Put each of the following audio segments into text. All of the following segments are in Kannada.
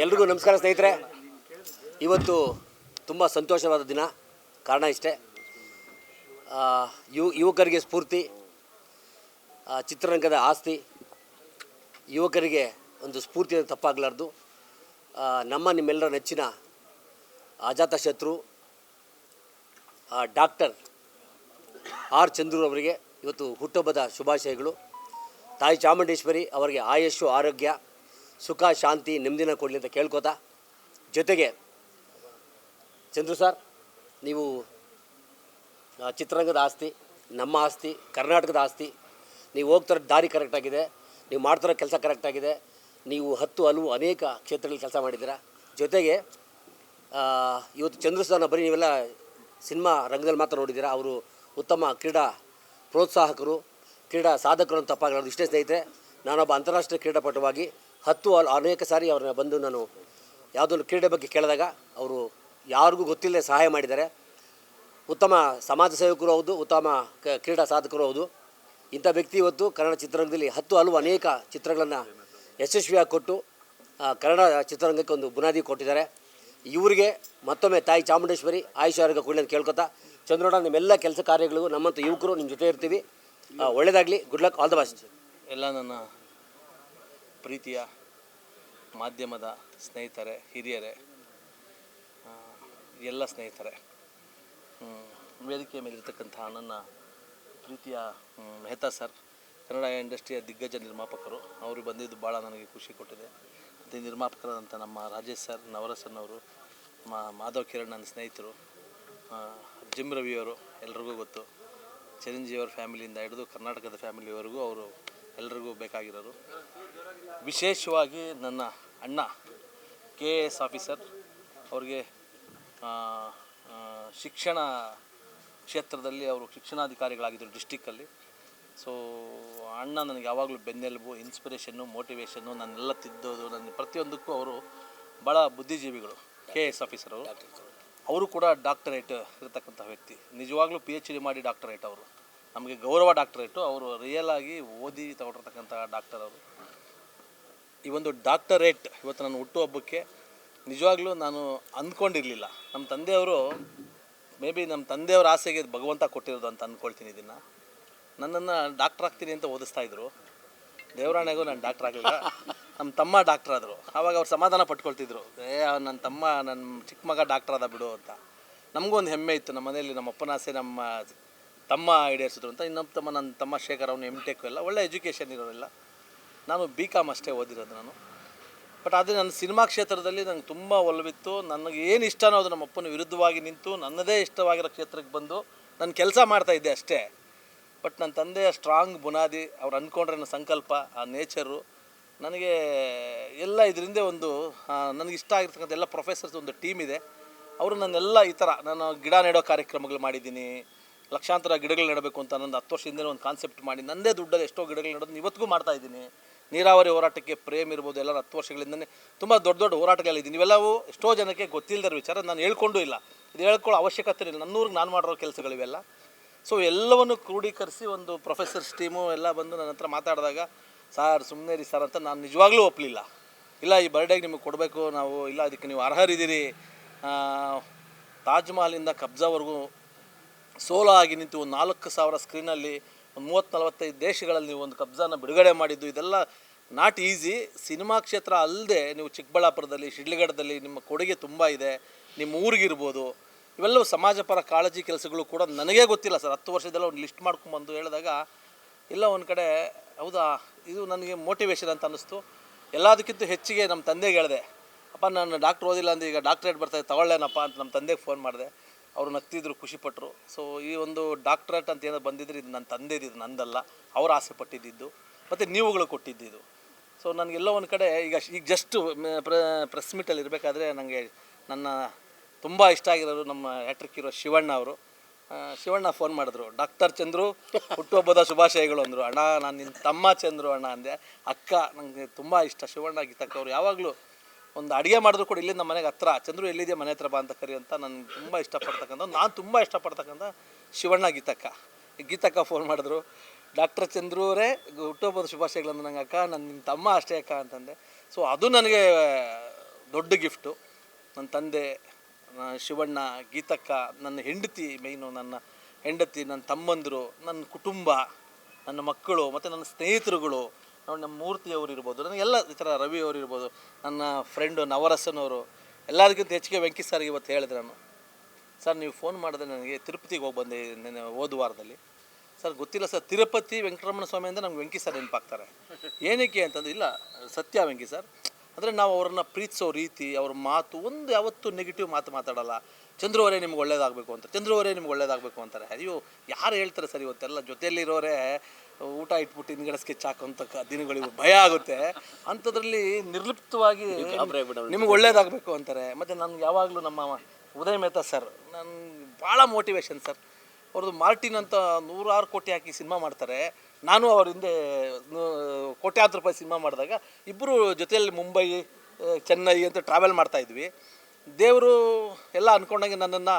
ಎಲ್ರಿಗೂ ನಮಸ್ಕಾರ ಸ್ನೇಹಿತರೆ. ಇವತ್ತು ತುಂಬ ಸಂತೋಷವಾದ ದಿನ. ಕಾರಣ ಇಷ್ಟೇ, ಯುವಕರಿಗೆ ಸ್ಫೂರ್ತಿ, ಚಿತ್ರರಂಗದ ಆಸ್ತಿ, ಯುವಕರಿಗೆ ಒಂದು ಸ್ಫೂರ್ತಿ ತಪ್ಪಾಗಲಾರ್ದು. ನಿಮ್ಮೆಲ್ಲರ ನೆಚ್ಚಿನ ಅಜಾತಶತ್ರು ಡಾಕ್ಟರ್ ಆರ್ ಚಂದ್ರು ಅವರಿಗೆ ಇವತ್ತು ಹುಟ್ಟುಹಬ್ಬದ ಶುಭಾಶಯಗಳು. ತಾಯಿ ಚಾಮುಂಡೇಶ್ವರಿ ಅವರಿಗೆ ಆಯುಷ್ಯು, ಆರೋಗ್ಯ, ಸುಖ, ಶಾಂತಿ, ನೆಮ್ಮದಿನ ಕೊಡಲಿ ಅಂತ ಕೇಳ್ಕೊತಾ, ಜೊತೆಗೆ ಚಂದ್ರು ಸರ್, ನೀವು ಚಿತ್ರರಂಗದ ಆಸ್ತಿ, ನಮ್ಮ ಆಸ್ತಿ, ಕರ್ನಾಟಕದ ಆಸ್ತಿ. ನೀವು ಹೋಗ್ತಿರೋ ದಾರಿ ಕರೆಕ್ಟಾಗಿದೆ, ನೀವು ಮಾಡ್ತಿರೋ ಕೆಲಸ ಕರೆಕ್ಟಾಗಿದೆ. ನೀವು ಹಲವು ಅನೇಕ ಕ್ಷೇತ್ರಗಳಲ್ಲಿ ಕೆಲಸ ಮಾಡಿದ್ದೀರಾ. ಜೊತೆಗೆ ಇವತ್ತು ಚಂದ್ರು ಸರ್ನ ಬರೀ ನೀವೆಲ್ಲ ಸಿನಿಮಾ ರಂಗದಲ್ಲಿ ಮಾತ್ರ ನೋಡಿದ್ದೀರಾ. ಅವರು ಉತ್ತಮ ಕ್ರೀಡಾ ಪ್ರೋತ್ಸಾಹಕರು, ಕ್ರೀಡಾ ಸಾಧಕರು ಅಂತ ತಪ್ಪಾಗಲಾರದು. ಇಷ್ಟೇ ಸ್ನೇಹಿತರೆ, ನಾನೊಬ್ಬ ಅಂತಾರಾಷ್ಟ್ರೀಯ ಕ್ರೀಡಾಪಟುವಾಗಿ ಅನೇಕ ಸಾರಿ ಅವ್ರನ್ನ ಬಂದು ನಾನು ಯಾವುದೊಂದು ಕ್ರೀಡೆ ಬಗ್ಗೆ ಕೇಳಿದಾಗ ಅವರು ಯಾರಿಗೂ ಗೊತ್ತಿಲ್ಲದೆ ಸಹಾಯ ಮಾಡಿದ್ದಾರೆ. ಉತ್ತಮ ಸಮಾಜ ಸೇವಕರು ಹೌದು, ಉತ್ತಮ ಕ್ರೀಡಾ ಸಾಧಕರು ಹೌದು. ಇಂಥ ವ್ಯಕ್ತಿ ಇವತ್ತು ಕನ್ನಡ ಚಿತ್ರರಂಗದಲ್ಲಿ ಹಲವು ಅನೇಕ ಚಿತ್ರಗಳನ್ನು ಯಶಸ್ವಿಯಾಗಿ ಕೊಟ್ಟು ಕನ್ನಡ ಚಿತ್ರರಂಗಕ್ಕೆ ಒಂದು ಬುನಾದಿ ಕೊಟ್ಟಿದ್ದಾರೆ. ಇವರಿಗೆ ಮತ್ತೊಮ್ಮೆ ತಾಯಿ ಚಾಮುಂಡೇಶ್ವರಿ ಆಯುಷ್ಯ ಆರೋಗ್ಯ ಕೊಡಲಿ ಅಂತ ಕೇಳ್ಕೊತಾ, ಚಂದ್ರೋಣ ನಿಮ್ಮೆಲ್ಲ ಕೆಲಸ ಕಾರ್ಯಗಳಿಗೂ ನಮ್ಮಂಥ ಯುವಕರು ನಿಮ್ಮ ಜೊತೆ ಇರ್ತೀವಿ. ಒಳ್ಳೆಯದಾಗಲಿ, good luck, all the best. ಎಲ್ಲ ನನ್ನ ಪ್ರೀತಿಯ ಮಾಧ್ಯಮದ ಸ್ನೇಹಿತರೆ, ಹಿರಿಯರೇ, ಎಲ್ಲ ಸ್ನೇಹಿತರೆ, ವೇದಿಕೆಯ ಮೇಲಿರ್ತಕ್ಕಂಥ ನನ್ನ ಪ್ರೀತಿಯ ಮೆಹ್ತಾ ಸರ್, ಕನ್ನಡ ಇಂಡಸ್ಟ್ರಿಯ ದಿಗ್ಗಜ ನಿರ್ಮಾಪಕರು, ಅವರು ಬಂದಿದ್ದು ಭಾಳ ನನಗೆ ಖುಷಿ ಕೊಟ್ಟಿದೆ. ಮತ್ತು ನಿರ್ಮಾಪಕರಾದಂಥ ನಮ್ಮ ರಾಜೇಶ್ ಸರ್, ನವರಸನ್ನವರು, ಮಾಧವ್ ಕಿರಣ್ ನನ್ನ ಸ್ನೇಹಿತರು, ಜಿಮ್ ರವಿಯವರು ಎಲ್ರಿಗೂ ಗೊತ್ತು, ಚಿರಂಜೀವಿಯವ್ರ ಫ್ಯಾಮಿಲಿಯಿಂದ ಹಿಡಿದು ಕರ್ನಾಟಕದ ಫ್ಯಾಮಿಲಿವರೆಗೂ ಅವರು ಎಲ್ರಿಗೂ ಬೇಕಾಗಿರೋರು. ವಿಶೇಷವಾಗಿ ನನ್ನ ಅಣ್ಣ KAS ಆಫೀಸರ್, ಅವ್ರಿಗೆ ಶಿಕ್ಷಣ ಕ್ಷೇತ್ರದಲ್ಲಿ ಅವರು ಶಿಕ್ಷಣಾಧಿಕಾರಿಗಳಾಗಿದ್ದರು ಡಿಸ್ಟಿಕ್ಕಲ್ಲಿ. ಸೊ ಅಣ್ಣ ನನಗೆ ಯಾವಾಗಲೂ ಬೆನ್ನೆಲುಬು, ಇನ್ಸ್ಪಿರೇಷನ್ನು, ಮೋಟಿವೇಶನ್ನು, ನನ್ನೆಲ್ಲ ತಿದ್ದೋದು, ನನ್ನ ಪ್ರತಿಯೊಂದಕ್ಕೂ ಅವರು ಭಾಳ ಬುದ್ಧಿಜೀವಿಗಳು. KAS ಆಫೀಸರ್ ಅವರು ಕೂಡ ಡಾಕ್ಟರೇಟ್ ಇರತಕ್ಕಂಥ ವ್ಯಕ್ತಿ, ನಿಜವಾಗ್ಲೂ PhD ಮಾಡಿ ಡಾಕ್ಟರೇಟ್. ಅವರು ನಮಗೆ ಗೌರವ ಡಾಕ್ಟರೇಟು. ಅವರು ರಿಯಲ್ ಆಗಿ ಓದಿ ತಗೊಂಡಿರ್ತಕ್ಕಂಥ ಡಾಕ್ಟರ್ ಅವರು. ಈ ಒಂದು ಡಾಕ್ಟರೇಟ್ ಇವತ್ತು ನನ್ನ ಹುಟ್ಟುಹಬ್ಬಕ್ಕೆ ನಿಜವಾಗ್ಲೂ ನಾನು ಅಂದ್ಕೊಂಡಿರಲಿಲ್ಲ. ನಮ್ಮ ತಂದೆಯವರು ಮೇ ಬಿ ನಮ್ಮ ತಂದೆಯವರ ಆಸೆಗೆ ಭಗವಂತ ಕೊಟ್ಟಿರೋದು ಅಂತ ಅಂದ್ಕೊಳ್ತೀನಿ. ಇದನ್ನು ನನ್ನನ್ನು ಡಾಕ್ಟ್ರ್ ಆಗ್ತೀನಿ ಅಂತ ಓದಿಸ್ತಾಯಿದ್ರು. ದೇವರಾಣೆಗೂ ನಾನು ಡಾಕ್ಟ್ರ್ ಆಗಲಿಲ್ಲ. ನಮ್ಮ ತಮ್ಮ ಡಾಕ್ಟ್ರ್ ಆದರು. ಆವಾಗ ಅವ್ರು ಸಮಾಧಾನ ಪಟ್ಕೊಳ್ತಿದ್ರು, ನನ್ನ ತಮ್ಮ, ನನ್ನ ಚಿಕ್ಕ ಮಗ ಡಾಕ್ಟ್ರ್ ಆದ ಬಿಡು ಅಂತ. ನಮಗೂ ಒಂದು ಹೆಮ್ಮೆ ಇತ್ತು ನಮ್ಮ ಮನೆಯಲ್ಲಿ, ನಮ್ಮ ಅಪ್ಪನ ಆಸೆ ನಮ್ಮ ತಮ್ಮ ಈಡೇರಿಸಿದ್ರು ಅಂತ. ಇನ್ನೊಬ್ಬ ನನ್ನ ತಮ್ಮ ಶೇಖರ್, ಅವನು MTech ಎಲ್ಲ ಒಳ್ಳೆ ಎಜುಕೇಷನ್ ಇರೋರಿಲ್ಲ. ನಾನು BCom ಅಷ್ಟೇ ಓದಿರೋದು ನಾನು. ಬಟ್ ಅದು ನನ್ನ ಸಿನಿಮಾ ಕ್ಷೇತ್ರದಲ್ಲಿ ನಂಗೆ ತುಂಬ ಒಲವಿತ್ತು. ನನಗೆ ಏನು ಇಷ್ಟನೋ ಅದು ನಮ್ಮ ಅಪ್ಪನ ವಿರುದ್ಧವಾಗಿ ನಿಂತು ನನ್ನದೇ ಇಷ್ಟವಾಗಿರೋ ಕ್ಷೇತ್ರಕ್ಕೆ ಬಂದು ನಾನು ಕೆಲಸ ಮಾಡ್ತಾಯಿದ್ದೆ ಅಷ್ಟೇ. ಬಟ್ ನನ್ನ ತಂದೆಯ ಸ್ಟ್ರಾಂಗ್ ಬುನಾದಿ, ಅವ್ರು ಅಂದ್ಕೊಂಡ್ರೆ ನನ್ನ ಸಂಕಲ್ಪ, ಆ ನೇಚರು ನನಗೆ ಎಲ್ಲ ಇದರಿಂದ ಒಂದು ನನಗೆ ಇಷ್ಟ ಆಗಿರ್ತಕ್ಕಂಥ ಎಲ್ಲ ಪ್ರೊಫೆಸರ್ಸ್ ಒಂದು ಟೀಮ್ ಇದೆ. ಅವರು ನನ್ನೆಲ್ಲ ಈ ಥರ ನಾನು ಗಿಡ ನೆಡೋ ಕಾರ್ಯಕ್ರಮಗಳು ಮಾಡಿದ್ದೀನಿ. ಲಕ್ಷಾಂತರ ಗಿಡಗಳು ನೆಡಬೇಕು ಅಂತ ನನ್ನ 10 ವರ್ಷದಿಂದಲೇ ಒಂದು ಕಾನ್ಸೆಪ್ಟ್ ಮಾಡಿ ನನ್ನದೇ ದುಡ್ಡಲ್ಲಿ ಎಷ್ಟೋ ಗಿಡಗಳು ನೆಡೋದು ಇವತ್ತಿಗೂ ಮಾಡ್ತಾಯಿದ್ದೀನಿ. ನೀರಾವರಿ ಹೋರಾಟಕ್ಕೆ ಪ್ರೇಮ್ ಇರ್ಬೋದು, ಎಲ್ಲ 10 ವರ್ಷಗಳಿಂದಲೇ ತುಂಬ ದೊಡ್ಡ ದೊಡ್ಡ ಹೋರಾಟಗಳಿದ್ದೀನಿ. ಇವೆಲ್ಲವೂ ಎಷ್ಟೋ ಜನಕ್ಕೆ ಗೊತ್ತಿಲ್ಲದ ವಿಚಾರ, ನಾನು ಹೇಳ್ಕೊಂಡು ಇಲ್ಲ, ಇದು ಹೇಳ್ಕೊಳ್ಳೋ ಅವಶ್ಯಕತೆ ಇಲ್ಲ. ನನ್ನೂರಿಗೆ ನಾನು ಮಾಡಿರೋ ಕೆಲಸಗಳಿವೆಲ್ಲ. ಸೊ ಎಲ್ಲವನ್ನು ಕ್ರೋಢೀಕರಿಸಿ ಒಂದು ಪ್ರೊಫೆಸರ್ಸ್ ಟೀಮು ಎಲ್ಲ ಬಂದು ನನ್ನ ಹತ್ರ ಮಾತಾಡಿದಾಗ, ಸಾರ್ ಸುಮ್ಮನೆ ರೀ ಸರ್ ಅಂತ ನಾನು ನಿಜವಾಗ್ಲೂ ಒಪ್ಪಲಿಲ್ಲ. ಇಲ್ಲ, ಈ ಬರ್ಡೇಗೆ ನಿಮಗೆ ಕೊಡಬೇಕು ನಾವು, ಇಲ್ಲ ಅದಕ್ಕೆ ನೀವು ಅರ್ಹರಿದ್ದೀರಿ. ತಾಜ್ ಮಹಲಿಂದ ಕಬ್ಜಾವರೆಗೂ ಸೋಲೋ ಆಗಿ ನಿಂತು ಒಂದು 4,000 ಸ್ಕ್ರೀನಲ್ಲಿ ಒಂದು 30-45 ದೇಶಗಳಲ್ಲಿ ನೀವು ಒಂದು ಕಬ್ಜಾನ ಬಿಡುಗಡೆ ಮಾಡಿದ್ದು, ಇದೆಲ್ಲ ನಾಟ್ ಈಸಿ. ಸಿನಿಮಾ ಕ್ಷೇತ್ರ ಅಲ್ಲದೆ ನೀವು ಚಿಕ್ಕಬಳ್ಳಾಪುರದಲ್ಲಿ, ಶಿಡ್ಲಘಟ್ಟದಲ್ಲಿ ನಿಮ್ಮ ಕೊಡುಗೆ ತುಂಬ ಇದೆ. ನಿಮ್ಮ ಊರಿಗಿರ್ಬೋದು, ಇವೆಲ್ಲವೂ ಸಮಾಜಪರ ಕಾಳಜಿ ಕೆಲಸಗಳು ಕೂಡ ನನಗೇ ಗೊತ್ತಿಲ್ಲ ಸರ್. 10 ವರ್ಷದಲ್ಲ ಒಂದು ಲಿಸ್ಟ್ ಮಾಡ್ಕೊಂಬಂದು ಹೇಳಿದಾಗ ಇಲ್ಲ ಒಂದು ಕಡೆ ಹೌದಾ ಇದು ನನಗೆ ಮೋಟಿವೇಶನ್ ಅಂತ ಅನ್ನಿಸ್ತು. ಎಲ್ಲದಕ್ಕಿಂತ ಹೆಚ್ಚಿಗೆ ನಮ್ಮ ತಂದೆಗೆ ಹೇಳಿದೆ, ಅಪ್ಪ ನಾನು ಡಾಕ್ಟ್ರ್ ಓದಿಲ್ಲ ಅಂದರೆ ಈಗ ಡಾಕ್ಟ್ರೇಟ್ ಬರ್ತಾಯಿದೆ, ತಗೊಳ್ಳೇನಪ್ಪ ಅಂತ ನಮ್ಮ ತಂದೆಗೆ ಫೋನ್ ಮಾಡಿದೆ. ಅವರು ನಗ್ತಿದ್ರು, ಖುಷಿಪಟ್ಟರು. ಸೊ ಈ ಒಂದು ಡಾಕ್ಟ್ರೇಟ್ ಅಂತ ಏನೋ ಬಂದಿದ್ರೆ ಇದು ನನ್ನ ತಂದೆದು, ನಂದಲ್ಲ. ಅವ್ರು ಆಸೆ ಪಟ್ಟಿದ್ದು ಮತ್ತು ನೀವುಗಳು ಕೊಟ್ಟಿದ್ದು. ಸೊ ನನಗೆಲ್ಲೋ ಒಂದು ಕಡೆ ಈಗ ಜಸ್ಟು ಪ್ರೆಸ್ ಮೀಟಲ್ಲಿ ಇರಬೇಕಾದ್ರೆ ನನಗೆ ನನ್ನ ತುಂಬ ಇಷ್ಟ ಆಗಿರೋರು ನಮ್ಮ ಹ್ಯಾಟ್ರಿಕ್ ಹೀರೋ ಶಿವಣ್ಣ ಅವರು. ಶಿವಣ್ಣ ಫೋನ್ ಮಾಡಿದ್ರು, ಡಾಕ್ಟರ್ ಚಂದ್ರು ಹುಟ್ಟುಹಬ್ಬದ ಶುಭಾಶಯಗಳು ಅಂದರು. ಅಣ್ಣ ನಾನು ನಿನ್ನ ತಮ್ಮ ಚಂದ್ರು ಅಣ್ಣ ಅಂದೆ. ಅಕ್ಕ ನನಗೆ ತುಂಬ ಇಷ್ಟ ಶಿವಣ್ಣ, ಗೀತಕ್ಕ ಅವರು ಯಾವಾಗಲೂ ಒಂದು ಅಡುಗೆ ಮಾಡಿದ್ರು ಕೂಡ ಇಲ್ಲಿಂದ ನಮ್ಮ ಮನೆಗೆ ಹತ್ರ, ಚಂದ್ರು ಎಲ್ಲಿದೆಯಾ ಮನೆ ಹತ್ರ ಬಾ ಅಂತ ಕರಿ ಅಂತ ನನಗೆ ತುಂಬ ಇಷ್ಟಪಡ್ತಕ್ಕಂಥ, ನಾನು ತುಂಬ ಇಷ್ಟಪಡ್ತಕ್ಕಂಥ ಶಿವಣ್ಣ, ಗೀತಕ್ಕ ಫೋನ್ ಮಾಡಿದ್ರು, ಡಾಕ್ಟರ್ ಚಂದ್ರವರೇ ಹುಟ್ಟುಹಬ್ಬದ ಶುಭಾಶಯಗಳನ್ನು ನಂಗೆ ಅಕ್ಕ, ನನ್ನ ನಿಮ್ಮ ತಮ್ಮ ಅಷ್ಟೇ ಅಕ್ಕ ಅಂತಂದೆ. ಸೊ ಅದು ನನಗೆ ದೊಡ್ಡ ಗಿಫ್ಟು. ನನ್ನ ತಂದೆ, ಶಿವಣ್ಣ, ಗೀತಕ್ಕ, ನನ್ನ ಹೆಂಡತಿ, ಮೇಯ್ನು ನನ್ನ ಹೆಂಡತಿ, ನನ್ನ ತಮ್ಮಂದಿರು, ನನ್ನ ಕುಟುಂಬ, ನನ್ನ ಮಕ್ಕಳು ಮತ್ತು ನನ್ನ ಸ್ನೇಹಿತರುಗಳು, ನೋಡಿ ನಮ್ಮ ಮೂರ್ತಿಯವರು ಇರ್ಬೋದು, ನನಗೆಲ್ಲ ಈ ಥರ ರವಿ ಅವರು ಇರ್ಬೋದು, ನನ್ನ ಫ್ರೆಂಡು ನವರಸನವರು, ಎಲ್ಲದಕ್ಕಿಂತ ಹೆಚ್ಚಿಗೆ ವೆಂಕಿ ಸರ್ಗೆ ಇವತ್ತು ಹೇಳಿದೆ ನಾನು, ಸರ್ ನೀವು ಫೋನ್ ಮಾಡಿದ್ರೆ ನನಗೆ ತಿರುಪತಿಗೆ ಹೋಗಿ ಬಂದೆ ಹೋದ ವಾರದಲ್ಲಿ. ಸರ್ ಗೊತ್ತಿಲ್ಲ ಸರ್, ತಿರುಪತಿ ವೆಂಕಟರಮಣ ಸ್ವಾಮಿಯಿಂದ ನಮ್ಗೆ ವೆಂಕಿ ಸರ್ ನೆನಪಾಗ್ತಾರೆ. ಏನಕ್ಕೆ ಅಂತಂದ್ರೆ, ಇಲ್ಲ ಸತ್ಯ ವೆಂಕಿ ಸರ್, ಅಂದರೆ ನಾವು ಅವ್ರನ್ನ ಪ್ರೀತಿಸೋ ರೀತಿ, ಅವ್ರ ಮಾತು ಒಂದು ಯಾವತ್ತೂ ನೆಗೆಟಿವ್ ಮಾತು ಮಾತಾಡಲ್ಲ. ಚಂದ್ರವರೇ ನಿಮ್ಗೆ ಒಳ್ಳೇದಾಗಬೇಕು ಅಂತ, ಚಂದ್ರವರೇ ನಿಮ್ಗೆ ಒಳ್ಳೇದಾಗಬೇಕು ಅಂತಾರೆ. ಅಯ್ಯೋ ಯಾರು ಹೇಳ್ತಾರೆ ಸರ್, ಇವತ್ತೆಲ್ಲ ಜೊತೆಯಲ್ಲಿರೋರೇ ಊಟ ಇಟ್ಬಿಟ್ಟು ಹಿಂದ್ಗಡೆ ಸ್ಕೆಚ್ ಹಾಕೋಂಥ ದಿನಗಳಿವೆ, ಭಯ ಆಗುತ್ತೆ. ಅಂಥದ್ರಲ್ಲಿ ನಿರ್ಲಿಪ್ತವಾಗಿ ನಿಮ್ಗೆ ಒಳ್ಳೇದಾಗಬೇಕು ಅಂತಾರೆ. ಮತ್ತು ನನಗೆ ಯಾವಾಗಲೂ ನಮ್ಮ ಉದಯ್ ಮೆಹ್ತಾ ಸರ್ ನನ್ಗೆ ಭಾಳ ಮೋಟಿವೇಶನ್ ಸರ್. ಅವ್ರದ್ದು ಮಾರ್ಟಿನ್ ಅಂತ 100 ಕೋಟಿ ಹಾಕಿ ಸಿನಿಮಾ ಮಾಡ್ತಾರೆ. ನಾನು ಅವ್ರ ಹಿಂದೆ ಕೋಟ್ಯಾಂತರ ರೂಪಾಯಿ ಸಿನಿಮಾ ಮಾಡಿದಾಗ ಇಬ್ಬರು ಜೊತೆಯಲ್ಲಿ ಮುಂಬೈ, ಚೆನ್ನೈ ಅಂತ ಟ್ರಾವೆಲ್ ಮಾಡ್ತಾಯಿದ್ವಿ. ದೇವರು ಎಲ್ಲ ಅಂದ್ಕೊಂಡಂಗೆ ನನ್ನನ್ನು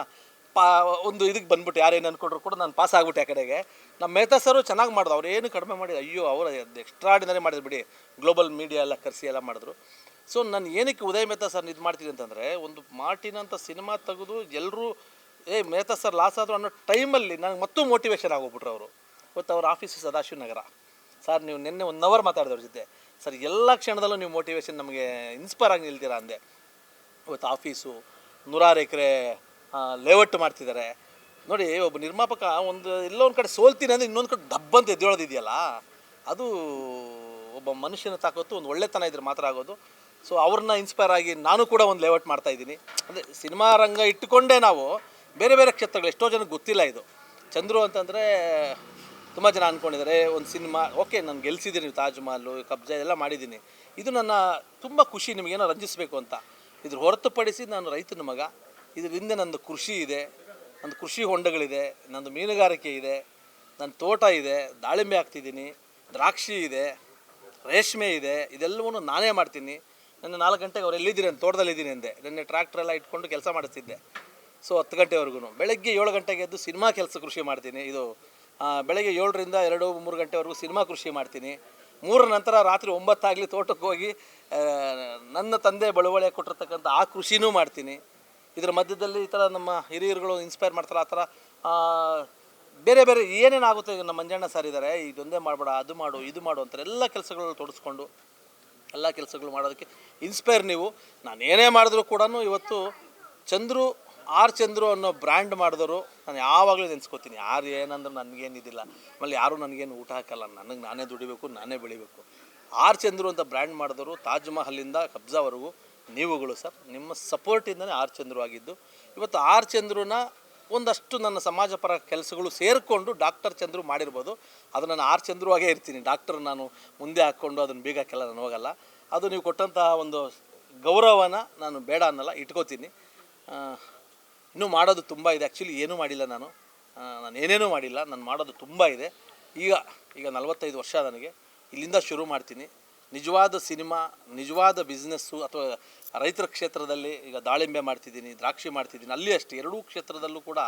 ಒಂದು ಇದಕ್ಕೆ ಬಂದ್ಬಿಟ್ಟು ಯಾರೇನು ಅಂದ್ಕೊಂಡ್ರು ಕೂಡ ನಾನು ಪಾಸ್ ಆಗ್ಬಿಟ್ಟೆ ಆ ಕಡೆಗೆ. ನಮ್ಮ ಮೆಹ್ತಾ ಸರು ಚೆನ್ನಾಗಿ ಮಾಡಿದ್ರು, ಅವ್ರು ಏನು ಕಡಿಮೆ ಮಾಡಿ, ಅಯ್ಯೋ ಅವರು ಎಕ್ಸ್ಟ್ರಾಡಿನರಿ ಮಾಡಿದ್ರು ಬಿಡಿ. ಗ್ಲೋಬಲ್ ಮೀಡಿಯಾ ಎಲ್ಲ ಕರೆಸಿ ಎಲ್ಲ ಮಾಡಿದ್ರು. ಸೊ ನಾನು ಏನಕ್ಕೆ ಉದಯ್ ಮೆಹ್ತಾ ಸರ್ ಇದು ಮಾಡ್ತೀನಿ ಅಂತಂದರೆ, ಒಂದು ಮಾರ್ಟಿನ್ ಅಂತ ಸಿನಿಮಾ ತೆಗೆದು ಎಲ್ಲರೂ ಮೆಹ್ತಾ ಸರ್ ಲಾಸ್ ಆದರು ಅನ್ನೋ ಟೈಮಲ್ಲಿ ನನಗೆ ಮತ್ತೂ ಮೋಟಿವೇಶನ್ ಆಗೋಗ್ಬಿಟ್ರು ಅವರು. ಇವತ್ತು ಅವ್ರ ಆಫೀಸು ಸದಾಶಿವ ನಗರ. ಸರ್ ನೀವು ನಿನ್ನೆ 1 ಅವರ್ ಮಾತಾಡಿದವ್ರ ಜೊತೆ, ಸರ್ ಎಲ್ಲ ಕ್ಷಣದಲ್ಲೂ ನೀವು ಮೋಟಿವೇಶನ್ ನಮಗೆ ಇನ್ಸ್ಪೈರ್ ಆಗಿ ನಿಲ್ತೀರಾ ಅಂದೆ. ಇವತ್ತು ಆಫೀಸು 100 ಎಕರೆ ಲೇಔಟ್ ಮಾಡ್ತಿದ್ದಾರೆ ನೋಡಿ. ಒಬ್ಬ ನಿರ್ಮಾಪಕ ಒಂದು ಎಲ್ಲೋ ಒಂದು ಕಡೆ ಸೋಲ್ತೀನಿ ಅಂದರೆ ಇನ್ನೊಂದು ಕಡೆ ಡಬ್ಬಂತ ಎದ್ದೇಳೋದಿದೆಯಲ್ಲ, ಅದು ಒಬ್ಬ ಮನುಷ್ಯನ ತಾಕತ್ತು, ಒಂದು ಒಳ್ಳೆತನ ಇದ್ರೆ ಮಾತ್ರ ಆಗೋದು. ಸೊ ಅವ್ರನ್ನ ಇನ್ಸ್ಪೈರ್ ಆಗಿ ನಾನು ಕೂಡ ಒಂದು ಲೇಔಟ್ ಮಾಡ್ತಾಯಿದ್ದೀನಿ. ಅಂದರೆ ಸಿನಿಮಾ ರಂಗ ಇಟ್ಟುಕೊಂಡೇ ನಾವು ಬೇರೆ ಬೇರೆ ಕ್ಷೇತ್ರಗಳು, ಎಷ್ಟೋ ಜನಕ್ಕೆ ಗೊತ್ತಿಲ್ಲ ಇದು. ಚಂದ್ರು ಅಂತಂದರೆ ತುಂಬ ಜನ ಅಂದ್ಕೊಂಡಿದ್ದಾರೆ ಒಂದು ಸಿನಿಮಾ, ಓಕೆ ನಾನು ಗೆಲ್ಸಿದ್ದೀನಿ, ತಾಜ್ ಮಹಲ್, ಕಬ್ಜಾ ಎಲ್ಲ ಮಾಡಿದ್ದೀನಿ. ಇದು ನನ್ನ ತುಂಬ ಖುಷಿ, ನಿಮಗೇನೋ ರಂಜಿಸಬೇಕು ಅಂತ. ಇದ್ರ ಹೊರತುಪಡಿಸಿ ನಾನು ರೈತನ ಮಗ. ಇದರಿಂದ ನಂದು ಕೃಷಿ ಇದೆ, ನಂದು ಕೃಷಿ ಹೊಂಡಗಳಿದೆ, ನಂದು ಮೀನುಗಾರಿಕೆ ಇದೆ, ನನ್ನ ತೋಟ ಇದೆ, ದಾಳಿಂಬೆ ಹಾಕ್ತಿದ್ದೀನಿ, ದ್ರಾಕ್ಷಿ ಇದೆ, ರೇಷ್ಮೆ ಇದೆ. ಇದೆಲ್ಲವೂ ನಾನೇ ಮಾಡ್ತೀನಿ. ನನ್ನ 4 ಗಂಟೆಗೆ ಅವ್ರು ಎಲ್ಲಿದ್ದೀನಿ ಅಂತ, ತೋಟದಲ್ಲಿದ್ದೀನಿ ಅಂದೆ. ನೆನ್ನೆ ಟ್ರ್ಯಾಕ್ಟ್ರೆಲ್ಲ ಇಟ್ಕೊಂಡು ಕೆಲಸ ಮಾಡಿಸ್ತಿದ್ದೆ. ಸೊ 10 ಗಂಟೆವರೆಗೂ. ಬೆಳಗ್ಗೆ 7 ಗಂಟೆಗೆ ಎದ್ದು ಸಿನಿಮಾ ಕೆಲಸ ಕೃಷಿ ಮಾಡ್ತೀನಿ. ಇದು ಬೆಳಗ್ಗೆ 7ರಿಂದ 2-3 ಗಂಟೆವರೆಗೂ ಸಿನಿಮಾ ಕೃಷಿ ಮಾಡ್ತೀನಿ. 3 ನಂತರ ರಾತ್ರಿ 9 ಆಗಲಿ ತೋಟಕ್ಕೆ ಹೋಗಿ ನನ್ನ ತಂದೆ ಬಳುವಳಿ ಕೊಟ್ಟಿರ್ತಕ್ಕಂಥ ಆ ಕೃಷಿನೂ ಮಾಡ್ತೀನಿ. ಇದರ ಮಧ್ಯದಲ್ಲಿ ಈ ಥರ ನಮ್ಮ ಹಿರಿಯರುಗಳು ಇನ್ಸ್ಪೈರ್ ಮಾಡ್ತಾರೆ. ಆ ಥರ ಬೇರೆ ಬೇರೆ ಏನೇನಾಗುತ್ತೆ, ಈಗ ನಮ್ಮ ಮಂಜಣ್ಣ ಸರ್ ಇದ್ದಾರೆ, ಇದೊಂದೇ ಮಾಡಬೇಡ, ಅದು ಮಾಡು, ಇದು ಮಾಡು ಅಂತಾರೆ. ಎಲ್ಲ ಕೆಲಸಗಳಲ್ಲಿ ತೊಡಸ್ಕೊಂಡು ಎಲ್ಲ ಕೆಲಸಗಳು ಮಾಡೋದಕ್ಕೆ ಇನ್ಸ್ಪೈರ್ ನೀವು. ನಾನು ಏನೇ ಮಾಡಿದ್ರು ಕೂಡ ಇವತ್ತು ಚಂದ್ರು ಚಂದ್ರು ಅನ್ನೋ ಬ್ರ್ಯಾಂಡ್ ಮಾಡಿದವರು ನಾನು ಯಾವಾಗಲೂ ನೆನೆಸ್ಕೋತೀನಿ. ಯಾರು ಏನಂದ್ರೆ ನನಗೇನಿದಿಲ್ಲ, ಆಮೇಲೆ ಯಾರೂ ನನಗೇನು ಊಟ ಹಾಕಲ್ಲ, ನನಗೆ ನಾನೇ ದುಡಿಬೇಕು, ನಾನೇ ಬೆಳಿಬೇಕು. ಚಂದ್ರು ಅಂತ ಬ್ರ್ಯಾಂಡ್ ಮಾಡಿದವರು ತಾಜ್ ಮಹಲಿಂದ ಕಬ್ಜಾವರೆಗೂ ನೀವುಗಳು ಸರ್. ನಿಮ್ಮ ಸಪೋರ್ಟಿಂದನೇ ಚಂದ್ರು ಆಗಿದ್ದು. ಇವತ್ತು ಚಂದ್ರುನ ಒಂದಷ್ಟು ನನ್ನ ಸಮಾಜ ಪರ ಕೆಲಸಗಳು ಸೇರಿಕೊಂಡು ಡಾಕ್ಟರ್ ಚಂದ್ರು ಮಾಡಿರ್ಬೋದು. ಅದು ನಾನು ಚಂದ್ರು ಆಗೇ ಇರ್ತೀನಿ. ಡಾಕ್ಟರ್ ನಾನು ಮುಂದೆ ಹಾಕ್ಕೊಂಡು ಅದನ್ನು ಬೀಗ ಹಾಕೆಲ್ಲ ನಾನು ಹೋಗಲ್ಲ. ಅದು ನೀವು ಕೊಟ್ಟಂತಹ ಒಂದು ಗೌರವನ ನಾನು ಬೇಡ ಅನ್ನಲ್ಲ, ಇಟ್ಕೋತೀನಿ. ಇನ್ನೂ ಮಾಡೋದು ತುಂಬ ಇದೆ. ಆ್ಯಕ್ಚುಲಿ ಏನೂ ಮಾಡಿಲ್ಲ ನಾನು ಏನೇನೂ ಮಾಡಿಲ್ಲ. ನಾನು ಮಾಡೋದು ತುಂಬ ಇದೆ. ಈಗ 45 ವರ್ಷ ನನಗೆ. ಇಲ್ಲಿಂದ ಶುರು ಮಾಡ್ತೀನಿ. ನಿಜವಾದ ಸಿನಿಮಾ, ನಿಜವಾದ ಬಿಸ್ನೆಸ್ಸು ಅಥವಾ ರೈತರ ಕ್ಷೇತ್ರದಲ್ಲಿ ಈಗ ದಾಳಿಂಬೆ ಮಾಡ್ತಿದ್ದೀನಿ, ದ್ರಾಕ್ಷಿ ಮಾಡ್ತಿದ್ದೀನಿ. ಅಲ್ಲಿ ಅಷ್ಟೇ ಎರಡೂ ಕ್ಷೇತ್ರದಲ್ಲೂ ಕೂಡ